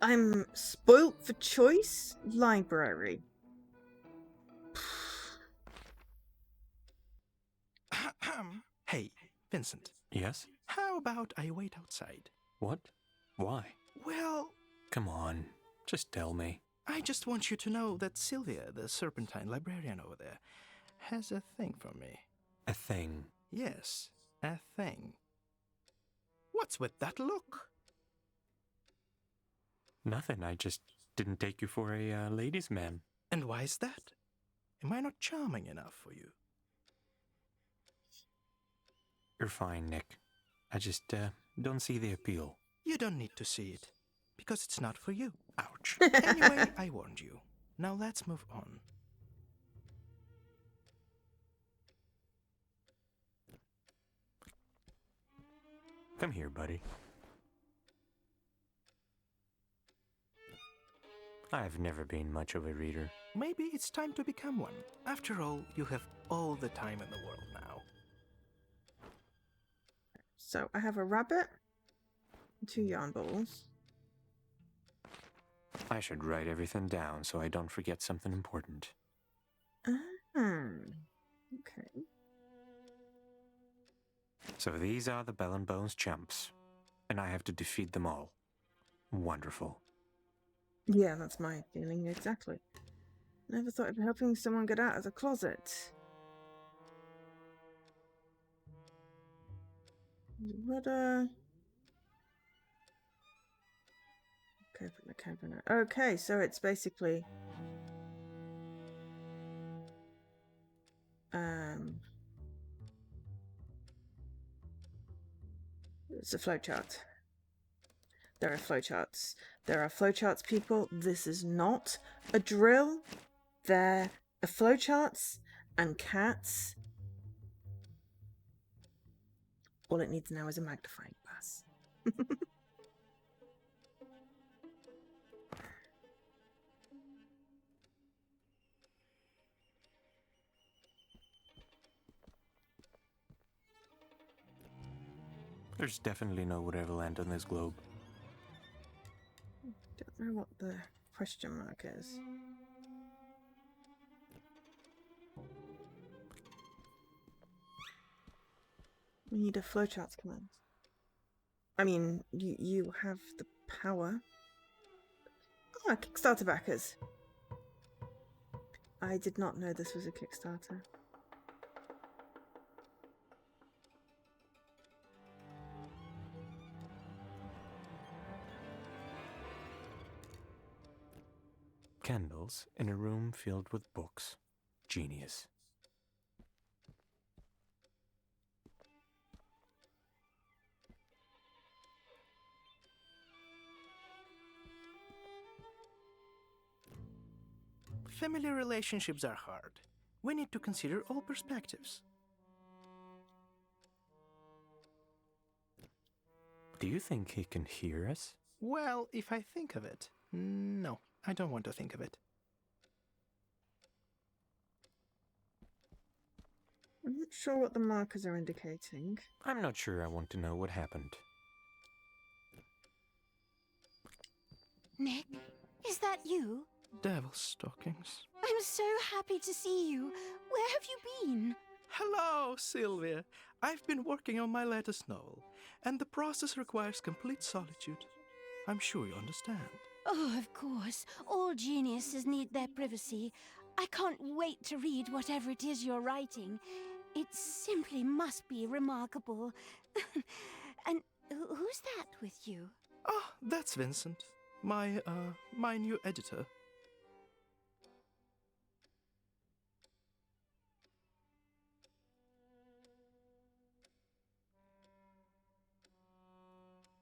I'm spoilt for choice? Library. Hey, Vincent. Yes? How about I wait outside? What? Why? Well, Come on, just tell me. I just want you to know that Sylvia, the Serpentine librarian over there, has a thing for me. A thing. Yes, a thing. What's with that look? Nothing, I just didn't take you for a ladies' man. And why is that? Am I not charming enough for you? You're fine, Nick. I just don't see the appeal. You don't need to see it, because it's not for you. Ouch. Anyway, I warned you. Now let's move on. Come here, buddy. I've never been much of a reader. Maybe it's time to become one. After all, you have all the time in the world now. So I have a rabbit, 2 yarn balls. I should write everything down so I don't forget something important. Okay. So these are the Bell and Bones champs, and I have to defeat them all. Wonderful. Yeah, that's my feeling exactly. Never thought of helping someone get out of the closet. But, okay, open the cabinet. Okay, so it's basically... It's a flowchart. There are flowcharts. There are flowcharts, people. This is not a drill. There are flowcharts and cats. All it needs now is a magnifying glass. There's definitely no Whateverland on this globe. I don't know what the question mark is. We need a flowchart command. I mean, you have the power. Ah, Kickstarter backers. I did not know this was a Kickstarter. Candles in a room filled with books. Genius. Family relationships are hard. We need to consider all perspectives. Do you think he can hear us? Well, if I think of it. No, I don't want to think of it. I'm not sure what the markers are indicating. I'm not sure I want to know what happened. Nick, is that you? Devil stockings. I'm so happy to see you. Where have you been? Hello, Sylvia. I've been working on my latest novel, and the process requires complete solitude. I'm sure you understand. Oh, of course. All geniuses need their privacy. I can't wait to read whatever it is you're writing. It simply must be remarkable. And who's that with you? Oh, that's Vincent. My new editor.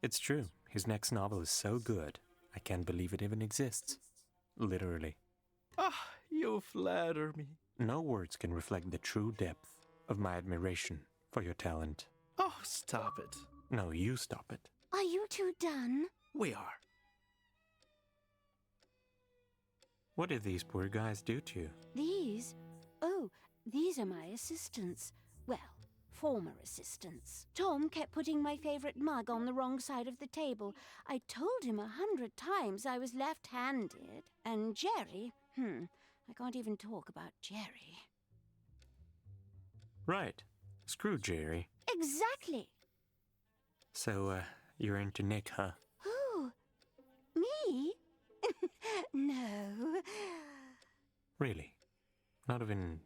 It's true. His next novel is so good. I can't believe it even exists. Literally. Ah, you flatter me. No words can reflect the true depth of my admiration for your talent. Oh, stop it. No, you stop it. Are you two done? We are. What did these poor guys do to you? These? Oh, these are my assistants. Well, former assistants. Tom kept putting my favorite mug on the wrong side of the table. I told him 100 times I was left-handed. And Jerry, I can't even talk about Jerry. Right. Screw Jerry. Exactly. So, you're into Nick, huh? Who? Me? No. Really? Not even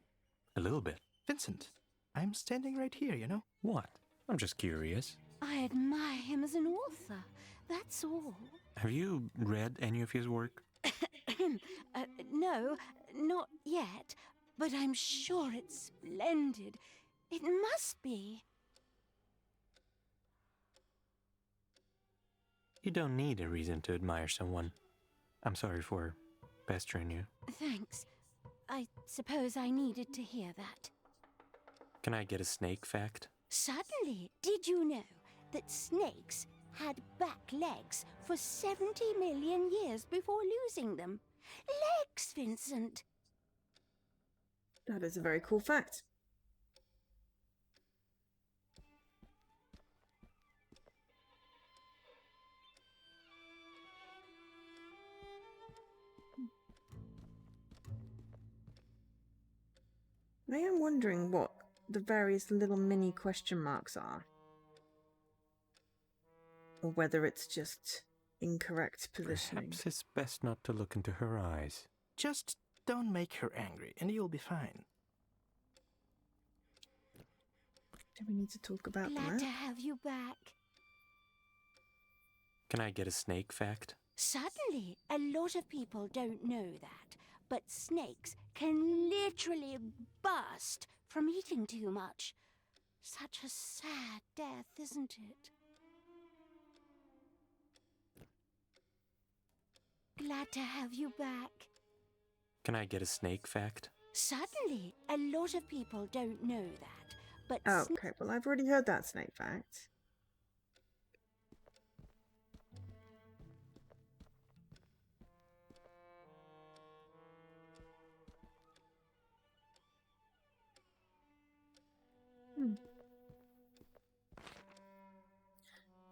a little bit? Vincent, I'm standing right here, you know? What? I'm just curious. I admire him as an author. That's all. Have you read any of his work? No, not yet. But I'm sure it's splendid. It must be. You don't need a reason to admire someone. I'm sorry for pestering you. Thanks. I suppose I needed to hear that. Can I get a snake fact? Suddenly, did you know that snakes had back legs for 70 million years before losing them? Legs, Vincent! That is a very cool fact. I am wondering what the various little mini question marks are. Or whether it's just incorrect positioning. Perhaps it's best not to look into her eyes. Just don't make her angry, and you'll be fine. Do we need to talk about Glad that? to have you back. Can I get a snake fact? Suddenly, a lot of people don't know that, but snakes can literally burst from eating too much. Such a sad death, isn't it? Glad to have you back. Can I get a snake fact? Suddenly, a lot of people don't know that, but Oh, okay. Well, I've already heard that snake fact.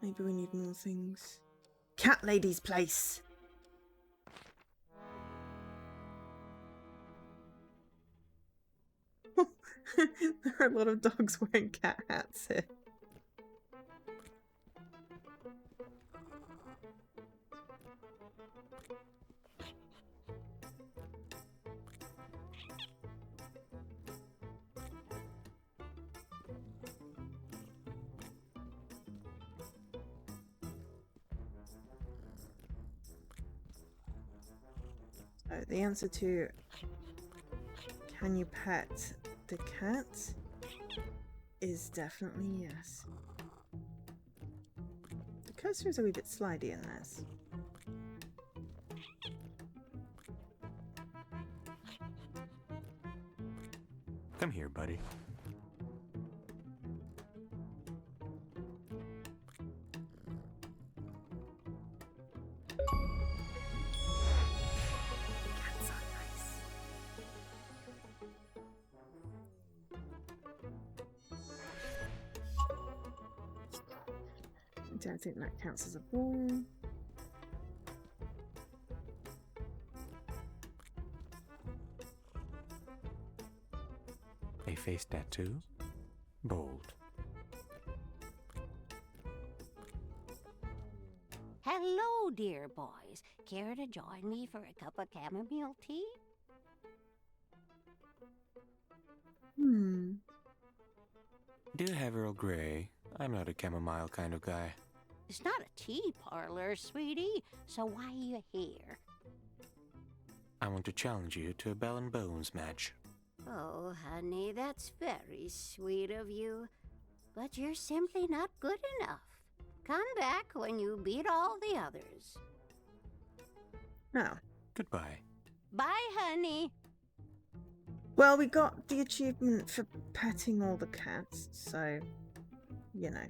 Maybe we need more things. Cat Lady's place. There are a lot of dogs wearing cat hats here. So the answer to can you pet the cat is definitely yes. The cursor is a wee bit slidey in this. Come here, buddy. Cats are nice. I don't think that counts as a ball. A face tattoo? Bold. Hello, dear boys. Care to join me for a cup of chamomile tea? Do have Earl Grey. I'm not a chamomile kind of guy. It's not a tea parlor, sweetie, so why are you here? I want to challenge you to a Bell and Bones match. Oh, honey, that's very sweet of you. But you're simply not good enough. Come back when you beat all the others. No. Goodbye. Bye, honey. Well, we got the achievement for petting all the cats, so, you know.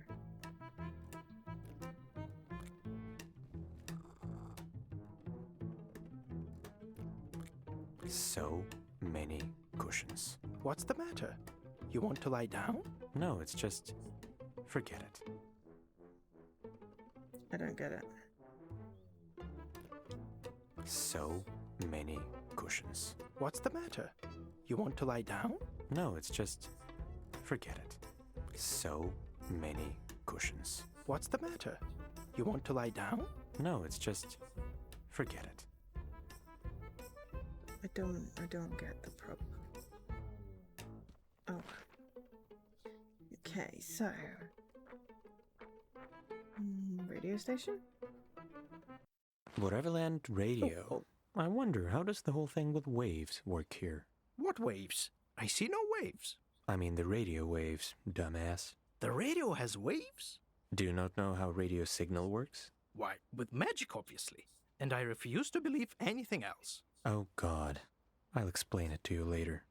So many cushions. What's the matter? You want to lie down? No, it's just... forget it. I don't get it. So many cushions. What's the matter? You want to lie down? No, it's just... forget it. So many cushions. What's the matter? You want to lie down? No, it's just... forget it. I don't get the problem. Oh. Okay, so... radio station? Whateverland radio. Oh. I wonder, how does the whole thing with waves work here? What waves? I see no waves. I mean the radio waves, dumbass. The radio has waves? Do you not know how radio signal works? Why, with magic, obviously. And I refuse to believe anything else. Oh God. I'll explain it to you later.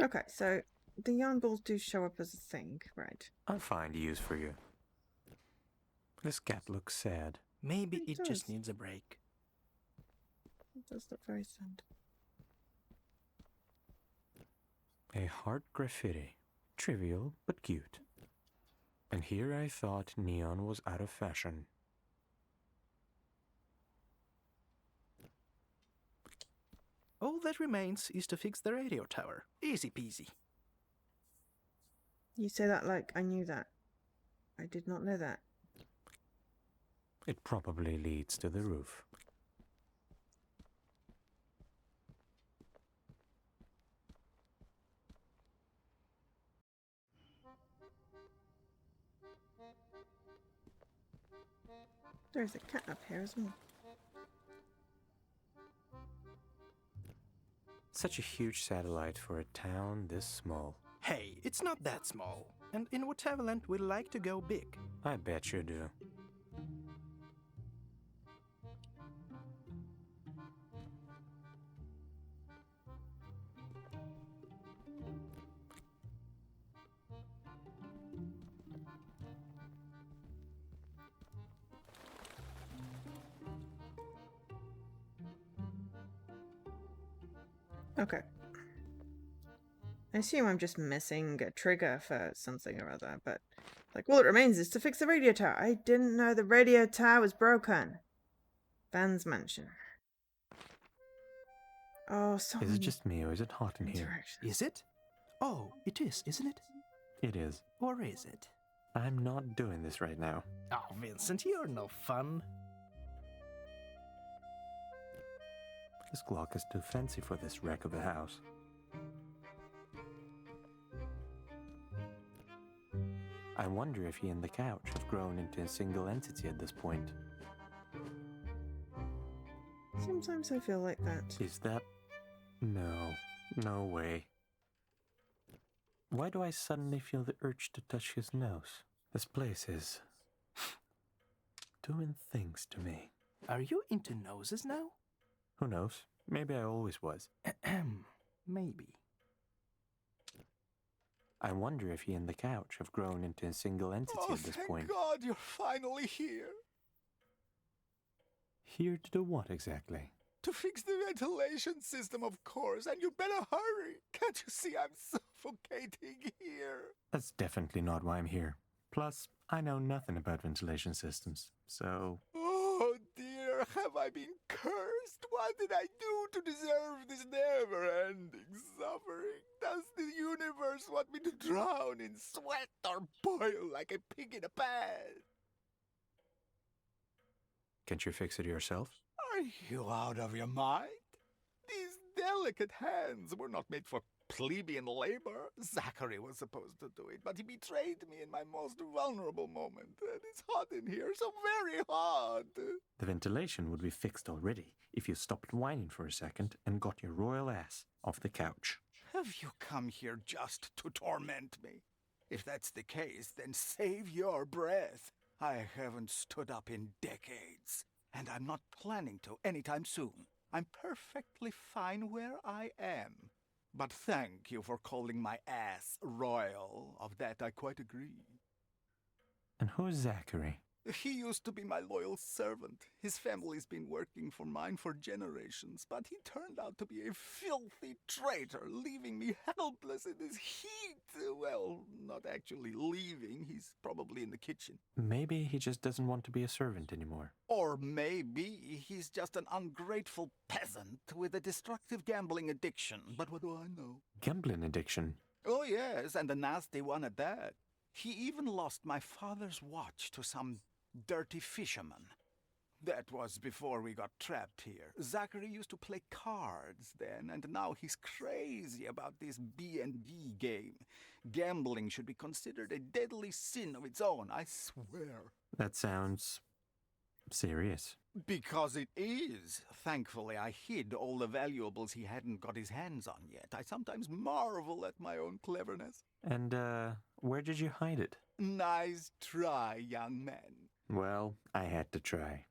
Okay, so the yarn balls do show up as a thing, right? I'll find use for you. This cat looks sad. Maybe It it just does. needs a break. It does look very sad. A heart graffiti. Trivial, but cute. And here I thought neon was out of fashion. All that remains is to fix the radio tower. Easy peasy. You say that like I knew that. I did not know that. It probably leads to the roof. There's a cat up here as well. Such a huge satellite for a town this small. Hey, it's not that small. And in Whateverland, we like to go big. I bet you do. Okay. I assume I'm just missing a trigger for something or other, but like all it remains is to fix the radio tower. I didn't know the radio tower was broken. Van's mansion. Oh, so Is it many just me or is it hot in here? interactions. Is it? Oh, it is, isn't it? It is. Or is it? I'm not doing this right now. Oh, Vincent, you're no fun. This clock is too fancy for this wreck of a house. I wonder if he and the couch have grown into a single entity at this point. Sometimes I feel like that. Is that... No. No way. Why do I suddenly feel the urge to touch his nose? This place is... doing things to me. Are you into noses now? Who knows? Maybe I always was. Maybe. I wonder if he and the couch have grown into a single entity at this point. God, you're finally here. Here to do what exactly? To fix the ventilation system, of course, and you better hurry. Can't you see I'm suffocating here? That's definitely not why I'm here. Plus, I know nothing about ventilation systems, so... Oh dear, have I been cursed? What did I do to deserve this never-ending suffering? Does the universe want me to drown in sweat or boil like a pig in a pan? Can't you fix it yourself? Are you out of your mind? These delicate hands were not made for plebeian labor. Zachary was supposed to do it, but he betrayed me in my most vulnerable moment. And it's hot in here, so very hot. The ventilation would be fixed already if you stopped whining for a second and got your royal ass off the couch. Have you come here just to torment me? If that's the case, then save your breath. I haven't stood up in decades, and I'm not planning to anytime soon. I'm perfectly fine where I am. But thank you for calling my ass royal. Of that I quite agree. And who's Zachary? He used to be my loyal servant. His family's been working for mine for generations, but he turned out to be a filthy traitor, leaving me helpless in this heat. Well, not actually leaving. He's probably in the kitchen. Maybe he just doesn't want to be a servant anymore. Or maybe he's just an ungrateful peasant with a destructive gambling addiction. But what do I know? Gambling addiction? Oh, yes, and a nasty one at that. He even lost my father's watch to some dirty fisherman. That was before we got trapped here. Zachary used to play cards then, and now he's crazy about this B&B game. Gambling should be considered a deadly sin of its own, I swear. That sounds... serious. Because it is. Thankfully, I hid all the valuables he hadn't got his hands on yet. I sometimes marvel at my own cleverness. And, where did you hide it? Nice try, young man. Well, I had to try.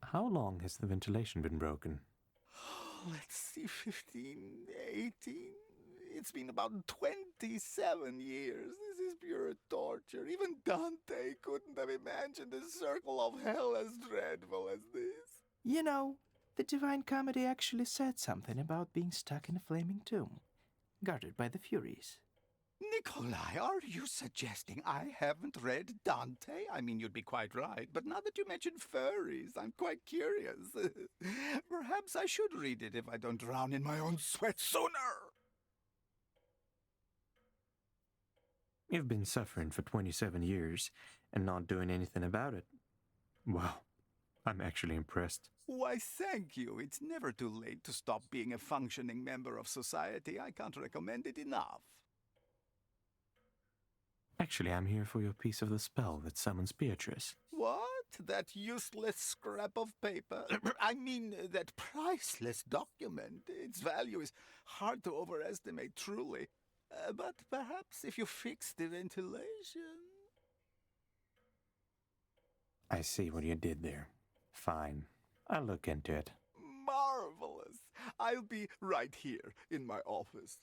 How long has the ventilation been broken? Let's see, 15, 18... It's been about 27 years. This is pure torture. Even Dante couldn't have imagined a circle of hell as dreadful as this. You know, the Divine Comedy actually said something about being stuck in a flaming tomb, guarded by the Furies. Nikolai, are you suggesting I haven't read Dante? I mean, you'd be quite right, but now that you mention furries, I'm quite curious. Perhaps I should read it if I don't drown in my own sweat sooner. You've been suffering for 27 years and not doing anything about it. Wow, I'm actually impressed. Why, thank you. It's never too late to stop being a functioning member of society. I can't recommend it enough. Actually, I'm here for your piece of the spell that summons Beatrice. What? That useless scrap of paper? I mean, that priceless document. Its value is hard to overestimate, truly. But perhaps if you fix the ventilation... I see what you did there. Fine. I'll look into it. Marvelous. I'll be right here in my office.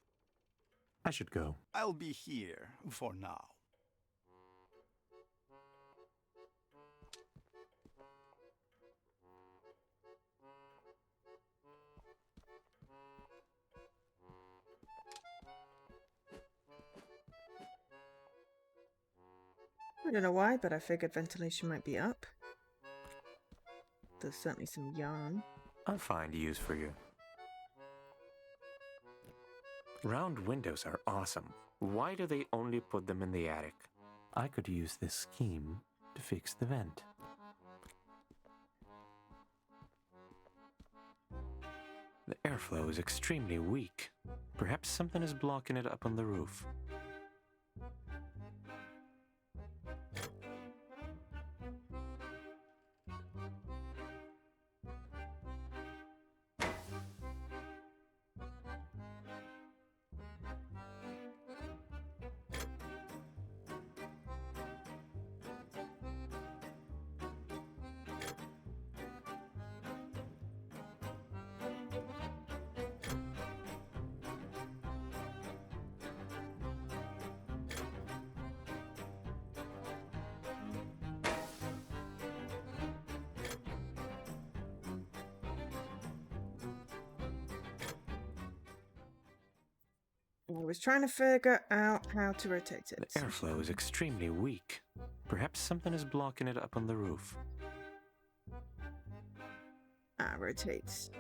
I should go. I'll be here for now. I don't know why, but I figured ventilation might be up. There's certainly some yarn. I'll find use for you. Round windows are awesome. Why do they only put them in the attic? I could use this scheme to fix the vent. The airflow is extremely weak. Perhaps something is blocking it up on the roof. I was trying to figure out how to rotate it. The airflow is extremely weak. Perhaps something is blocking it up on the roof. Rotates.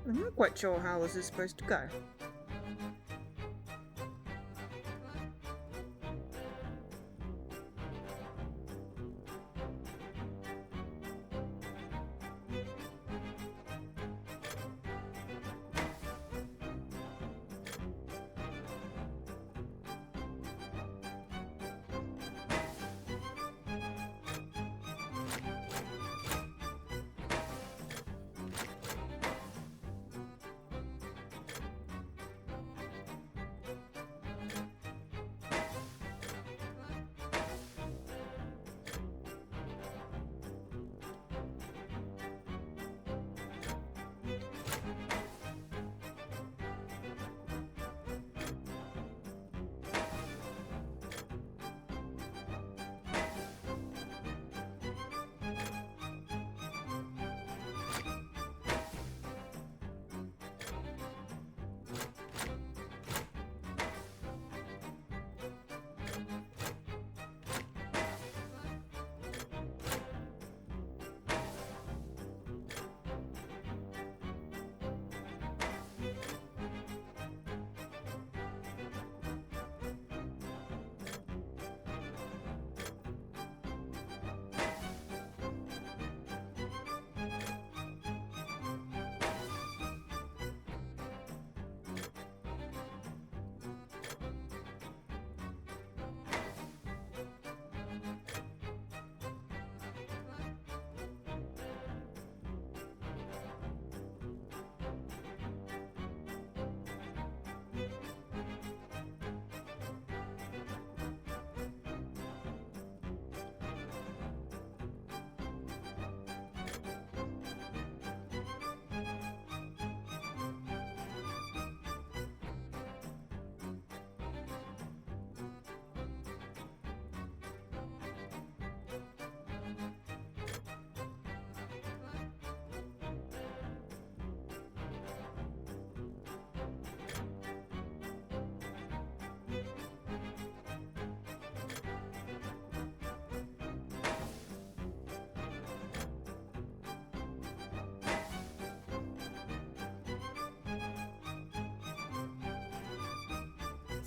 I'm not quite sure how this is supposed to go.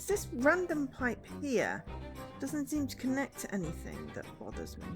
This random pipe here doesn't seem to connect to anything that bothers me.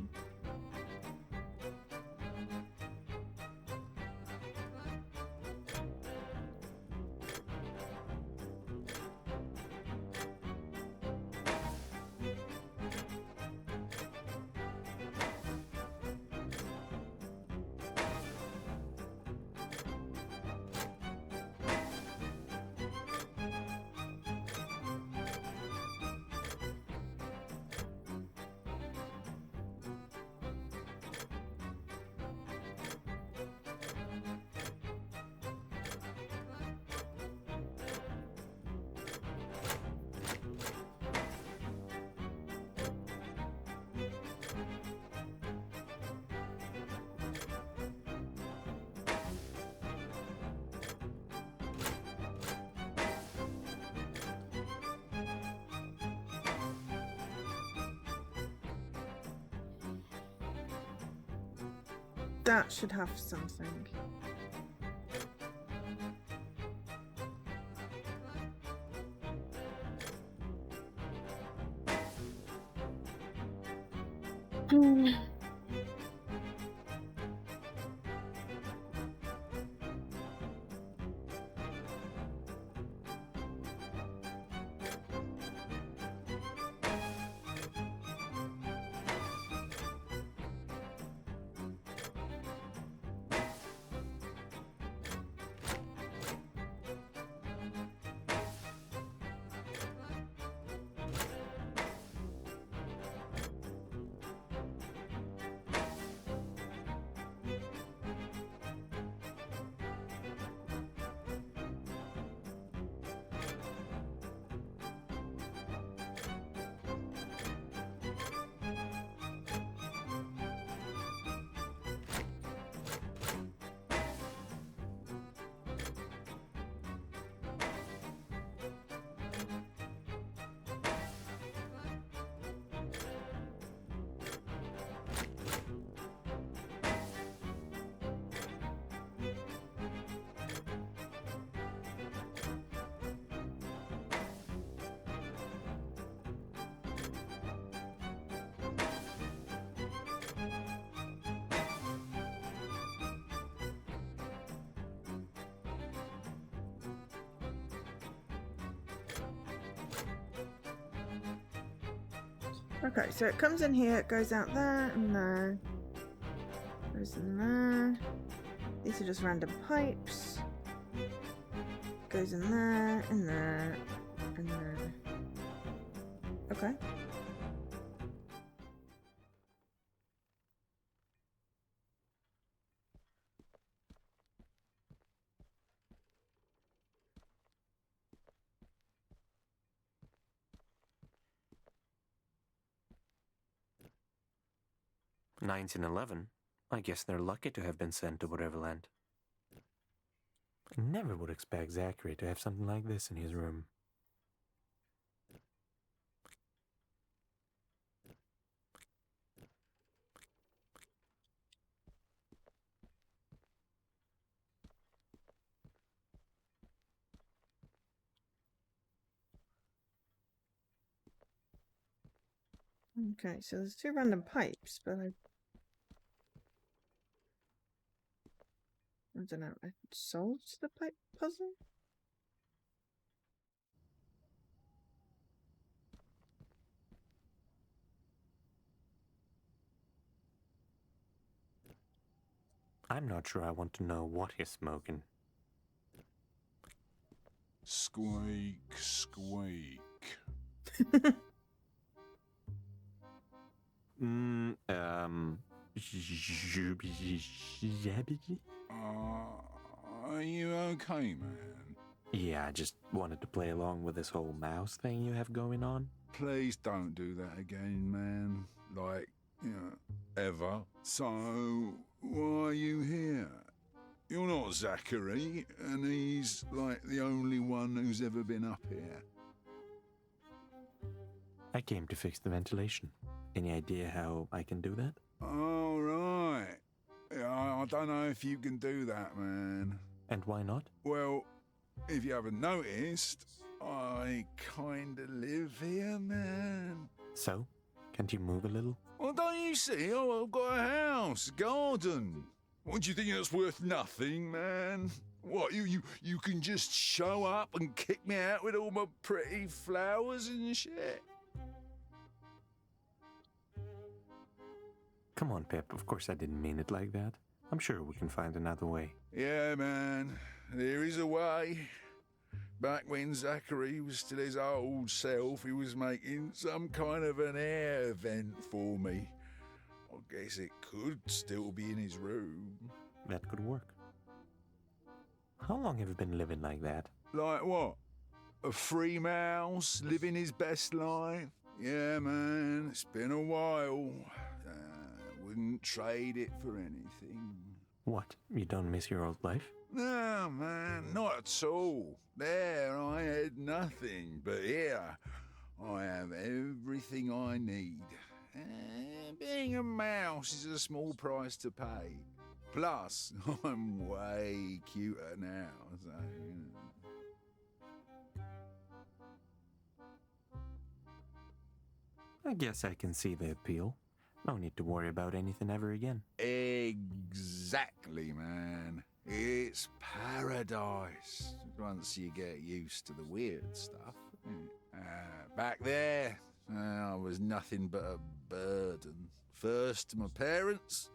That should have something. Okay, so it comes in here, it goes out there and there. Goes in there. These are just random pipes. Goes in there, in there, in there. Okay. "1911? I guess they're lucky to have been sent to Whateverland. I never would expect Zachary to have something like this in his room." Okay, so there's 2 random pipes, but I don't know. I solved the pipe puzzle? I'm not sure I want to know what he's smoking. Squeak, squeak. Zabby? Are you okay, man? Yeah, I just wanted to play along with this whole mouse thing you have going on. Please don't do that again, man. Like, ever. So, why are you here? You're not Zachary, and he's, like, the only one who's ever been up here. I came to fix the ventilation. Any idea how I can do that? All right. Yeah, I don't know if you can do that, man. And why not? Well, if you haven't noticed, I kinda live here, man. So? Can't you move a little? Well, don't you see? Oh, I've got a house, garden. What do you think that's worth nothing, man? What, you can just show up and kick me out with all my pretty flowers and shit? Come on, Pep. Of course I didn't mean it like that. I'm sure we can find another way. Yeah, man. There is a way. Back when Zachary was still his old self, he was making some kind of an air vent for me. I guess it could still be in his room. That could work. How long have you been living like that? Like what? A free mouse, living his best life? Yeah, man, it's been a while. Wouldn't trade it for anything. What? You don't miss your old life? No, man, not at all. There, I had nothing, but here, I have everything I need. Being a mouse is a small price to pay. Plus, I'm way cuter now, so, I guess I can see the appeal. No need to worry about anything ever again. Exactly, man. It's paradise once you get used to the weird stuff. Back there, I was nothing but a burden. First to my parents,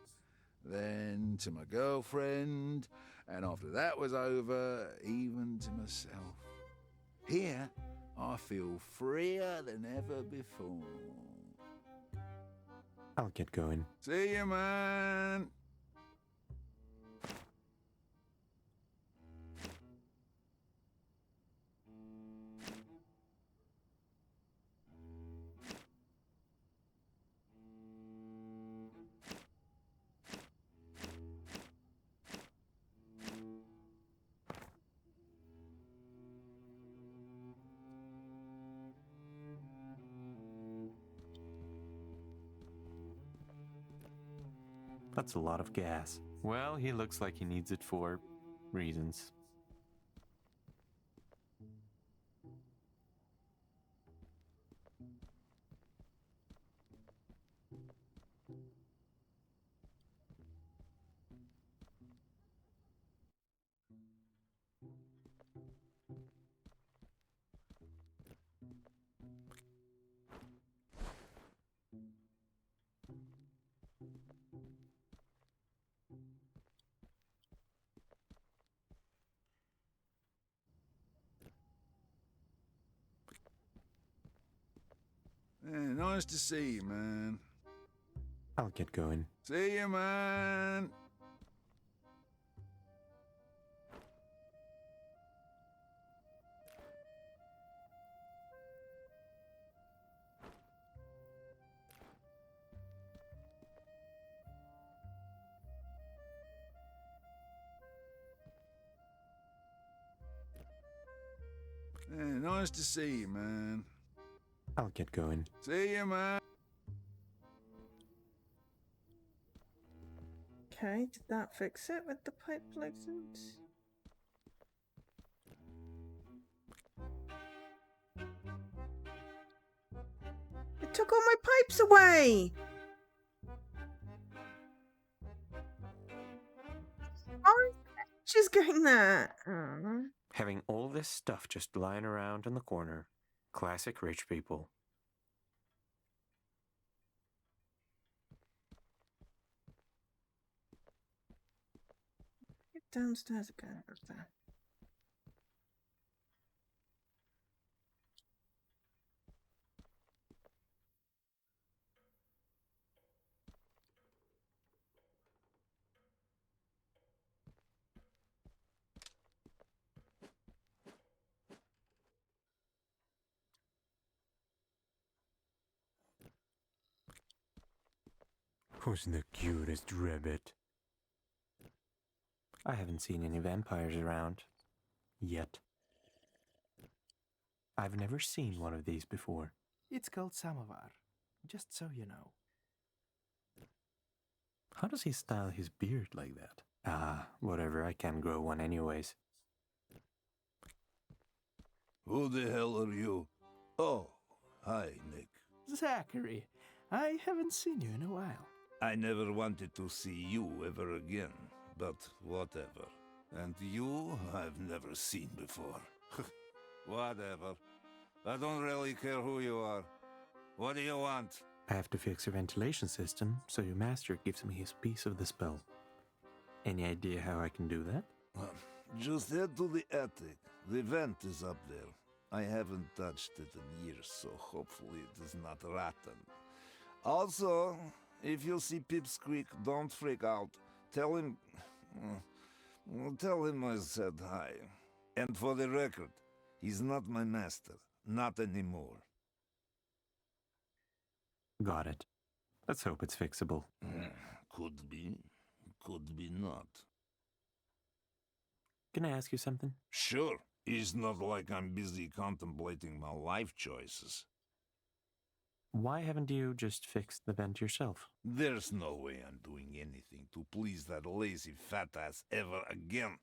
then to my girlfriend, and after that was over, even to myself. Here, I feel freer than ever before. I'll get going. See you, man. That's a lot of gas. Well, he looks like he needs it for reasons. nice to see you, man. I'll get going. See you, man. Yeah, nice to see you, man. I'll get going. See you, man. Okay, did that fix it with the pipe placement? It took all my pipes away! How is she's going there? Having all this stuff just lying around in the corner. Classic rich people. Get downstairs again. There. Who's the cutest rabbit? I haven't seen any vampires around. Yet. I've never seen one of these before. It's called samovar, just so you know. How does he style his beard like that? Ah, whatever, I can grow one anyways. Who the hell are you? Oh, hi, Nick. Zachary, I haven't seen you in a while. I never wanted to see you ever again, but whatever. And you, I've never seen before. Whatever. I don't really care who you are. What do you want? I have to fix your ventilation system, so your master gives me his piece of the spell. Any idea how I can do that? Just head to the attic. The vent is up there. I haven't touched it in years, so hopefully it is not rotten. Also, if you see Pipsqueak, don't freak out. Tell him I said hi. And for the record, he's not my master. Not anymore. Got it. Let's hope it's fixable. Could be. Could be not. Can I ask you something? Sure. It's not like I'm busy contemplating my life choices. Why haven't you just fixed the vent yourself? There's no way I'm doing anything to please that lazy fat ass ever again.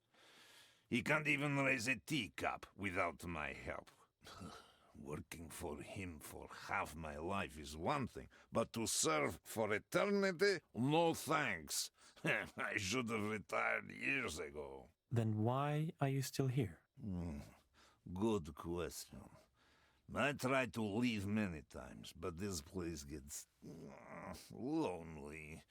He can't even raise a teacup without my help. Working for him for half my life is one thing, but to serve for eternity? No thanks. I should have retired years ago. Then why are you still here? Good question. I tried to leave many times, but this place gets lonely.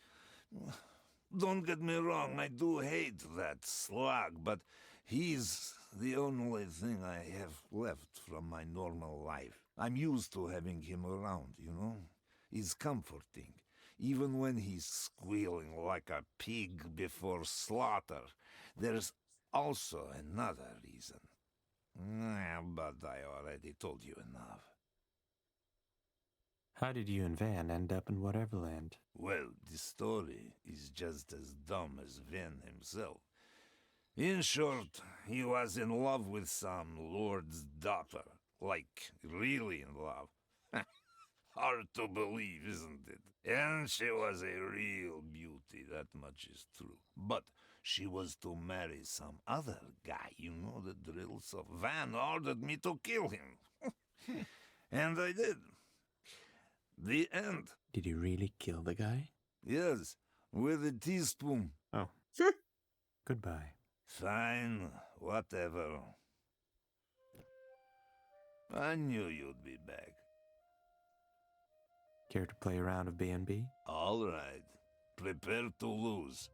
Don't get me wrong, I do hate that slug, but he's the only thing I have left from my normal life. I'm used to having him around, you know? It's comforting, even when he's squealing like a pig before slaughter. There's also another reason. But I already told you enough. How did you and Van end up in Whateverland? Well, the story is just as dumb as Van himself. In short, he was in love with some lord's daughter. Like, really in love. Hard to believe, isn't it? And she was a real beauty, that much is true. But she was to marry some other guy, you know the drill, so Van ordered me to kill him. And I did. The end. Did you really kill the guy? Yes, with a teaspoon. Oh. Goodbye. Fine, whatever. I knew you'd be back. Care to play a round of B&B? All right. Prepare to lose.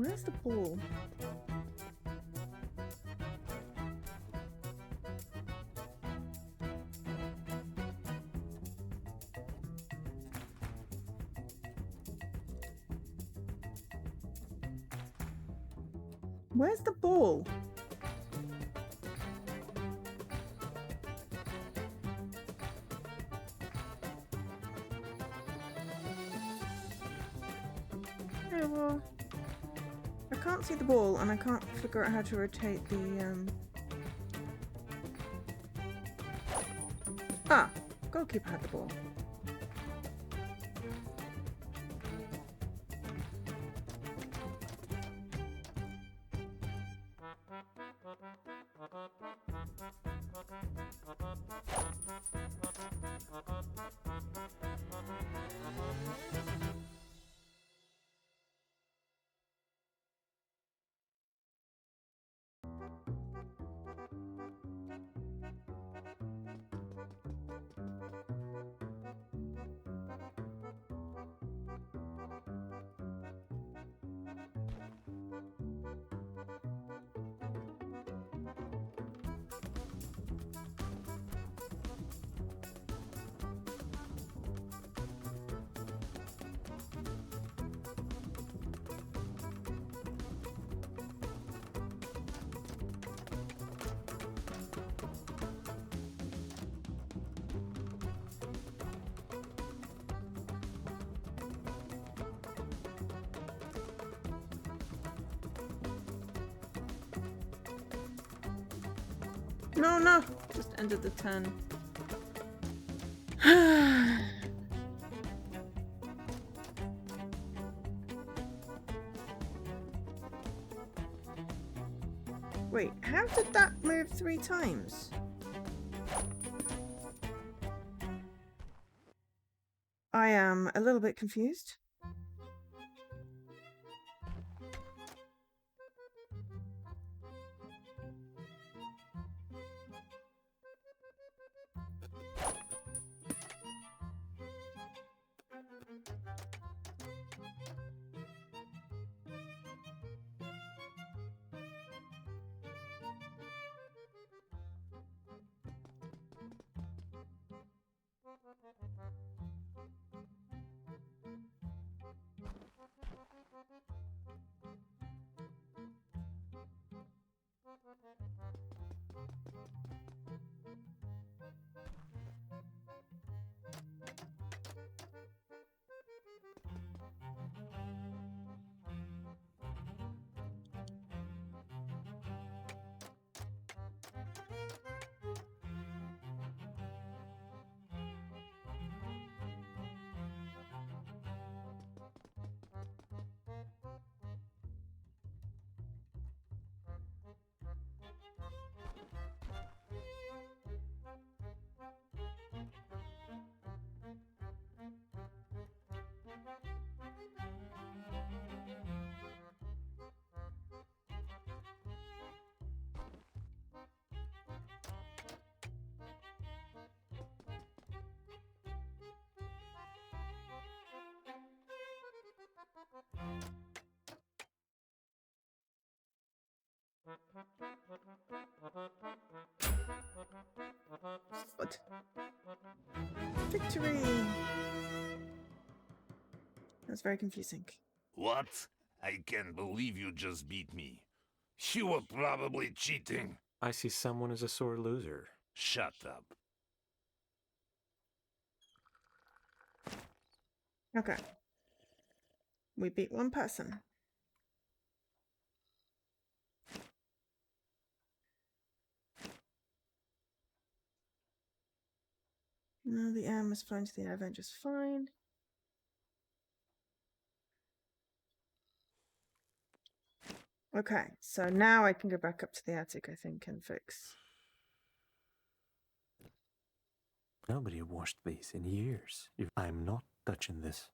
Where's the ball? Where's the ball? Okay, well, I can't see the ball and I can't figure out how to rotate the goalkeeper had the ball. No, just ended the turn. Wait, how did that move 3 times? I am a little bit confused. What? Victory! That's very confusing. What? I can't believe you just beat me. You were probably cheating. I see someone as a sore loser. Shut up. Okay. We beat one person. No, the air must flow into the air vent just fine. Okay, so now I can go back up to the attic, I think, and fix. Nobody washed these in years. I'm not touching this.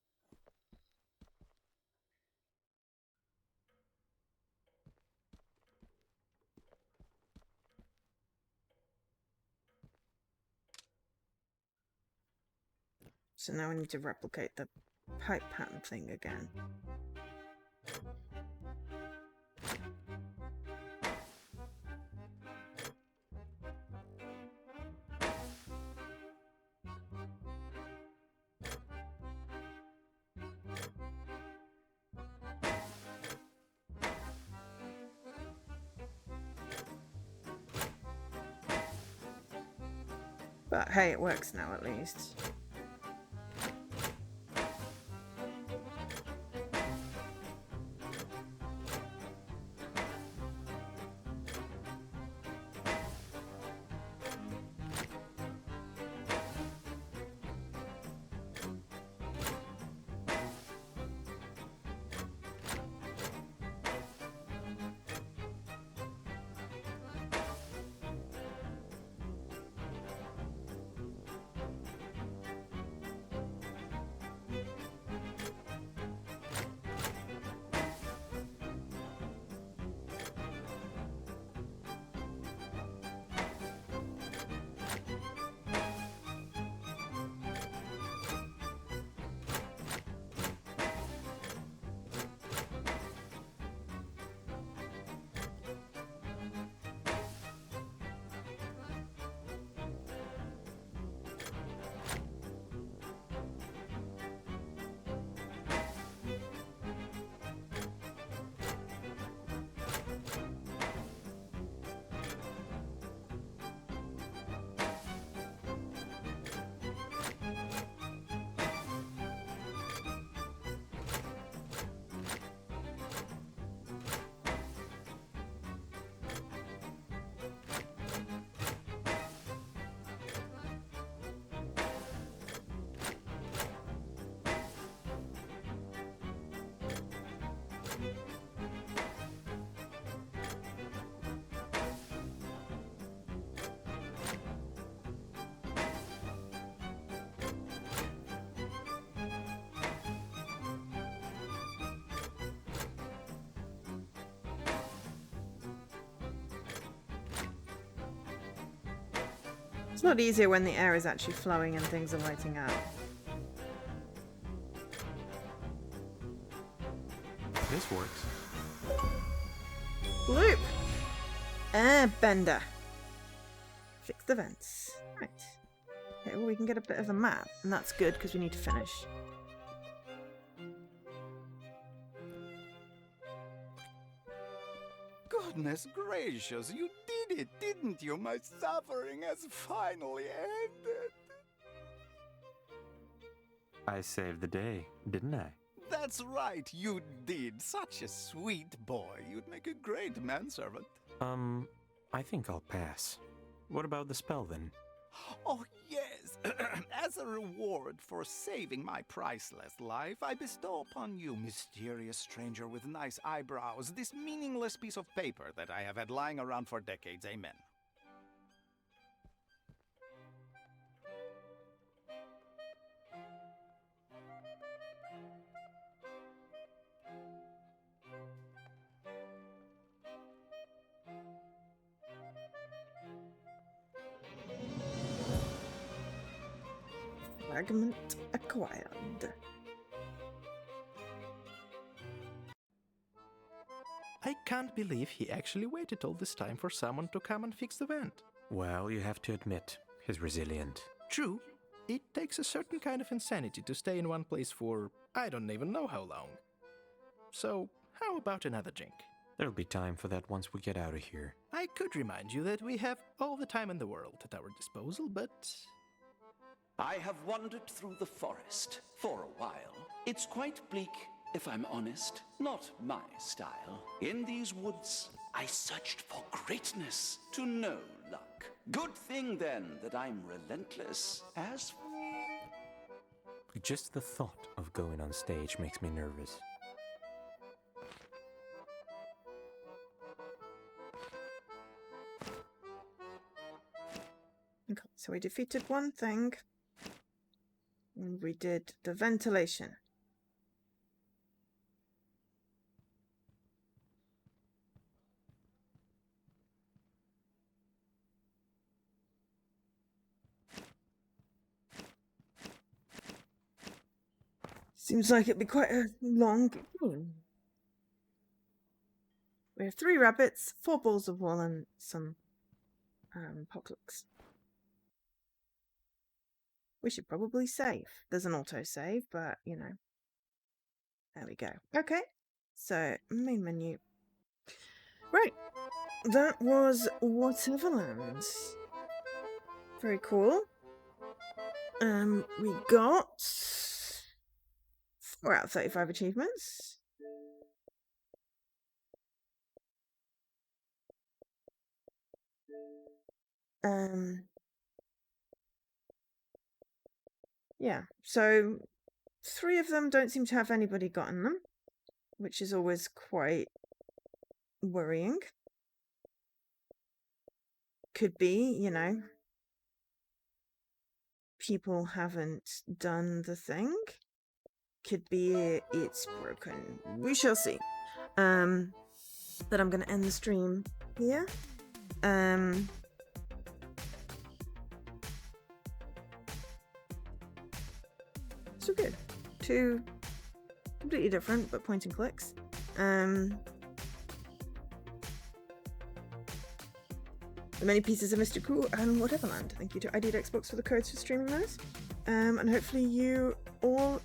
So now we need to replicate the pipe pattern thing again. But hey, it works now at least. It's not easier when the air is actually flowing and things are lighting out. This works. Bloop! Airbender. Fix the vents. Right. Okay, well, we can get a bit of a map, and that's good because we need to finish. Goodness gracious, you did it, didn't you? My suffering has finally ended. I saved the day, didn't I? That's right, you did. Such a sweet boy. You'd make a great manservant. I think I'll pass. What about the spell then? Oh, yes. As a reward for saving my priceless life, I bestow upon you, mysterious stranger with nice eyebrows, this meaningless piece of paper that I have had lying around for decades. Amen. Fragment acquired. I can't believe he actually waited all this time for someone to come and fix the vent. Well, you have to admit, he's resilient. True. It takes a certain kind of insanity to stay in one place for I don't even know how long. So, how about another drink? There'll be time for that once we get out of here. I could remind you that we have all the time in the world at our disposal, but... I have wandered through the forest for a while. It's quite bleak, if I'm honest. Not my style. In these woods, I searched for greatness to no luck. Good thing, then, that I'm relentless as... Just the thought of going on stage makes me nervous. Okay, so we defeated one thing. And we did the ventilation. Seems like it'd be quite a long game. We have 3 rabbits, 4 balls of wool, and some poglocks. We should probably save. There's an autosave, but, you know. There we go. Okay. So, main menu. Right. That was Whateverland. Very cool. We got 4 out of 35 achievements. Yeah, so 3 of them don't seem to have anybody gotten them, which is always quite worrying. Could be, you know, people haven't done the thing. Could be it's broken. We shall see. But I'm gonna end the stream here. So good. 2 completely different but point and clicks. The many pieces of Mr. Cool and Whateverland. Thank you to Unedited Xbox for the codes for streaming those. And hopefully you all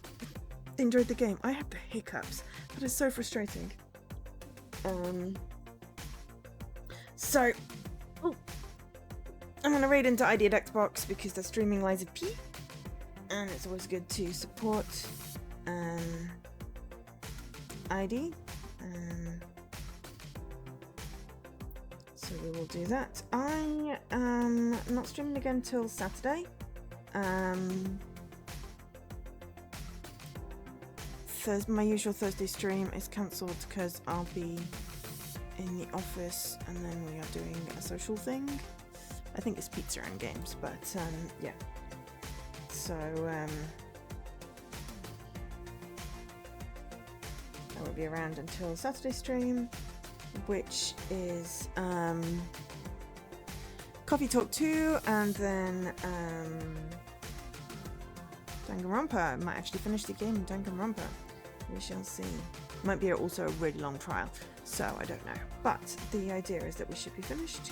enjoyed the game. I have the hiccups. That is so frustrating. So, I'm going to raid into Unedited Xbox because they're streaming Lies of P. And it's always good to support ID. So we will do that. I am not streaming again till Saturday. My usual Thursday stream is cancelled because I'll be in the office and then we are doing a social thing. I think it's pizza and games, but yeah. So I won't be around until Saturday stream, which is Coffee Talk 2 and then Danganronpa. I might actually finish the game in Danganronpa. We shall see. Might be also a really long trial, so I don't know. But the idea is that we should be finished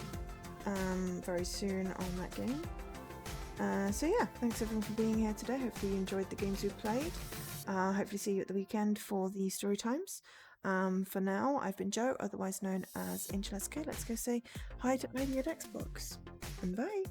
very soon on that game. So yeah, thanks everyone for being here today. Hopefully you enjoyed the games we've played. Hopefully see you at the weekend for the story times. For now, I've been Jo, otherwise known as Angel SK. Let's go say hi to Unedited Xbox, and bye.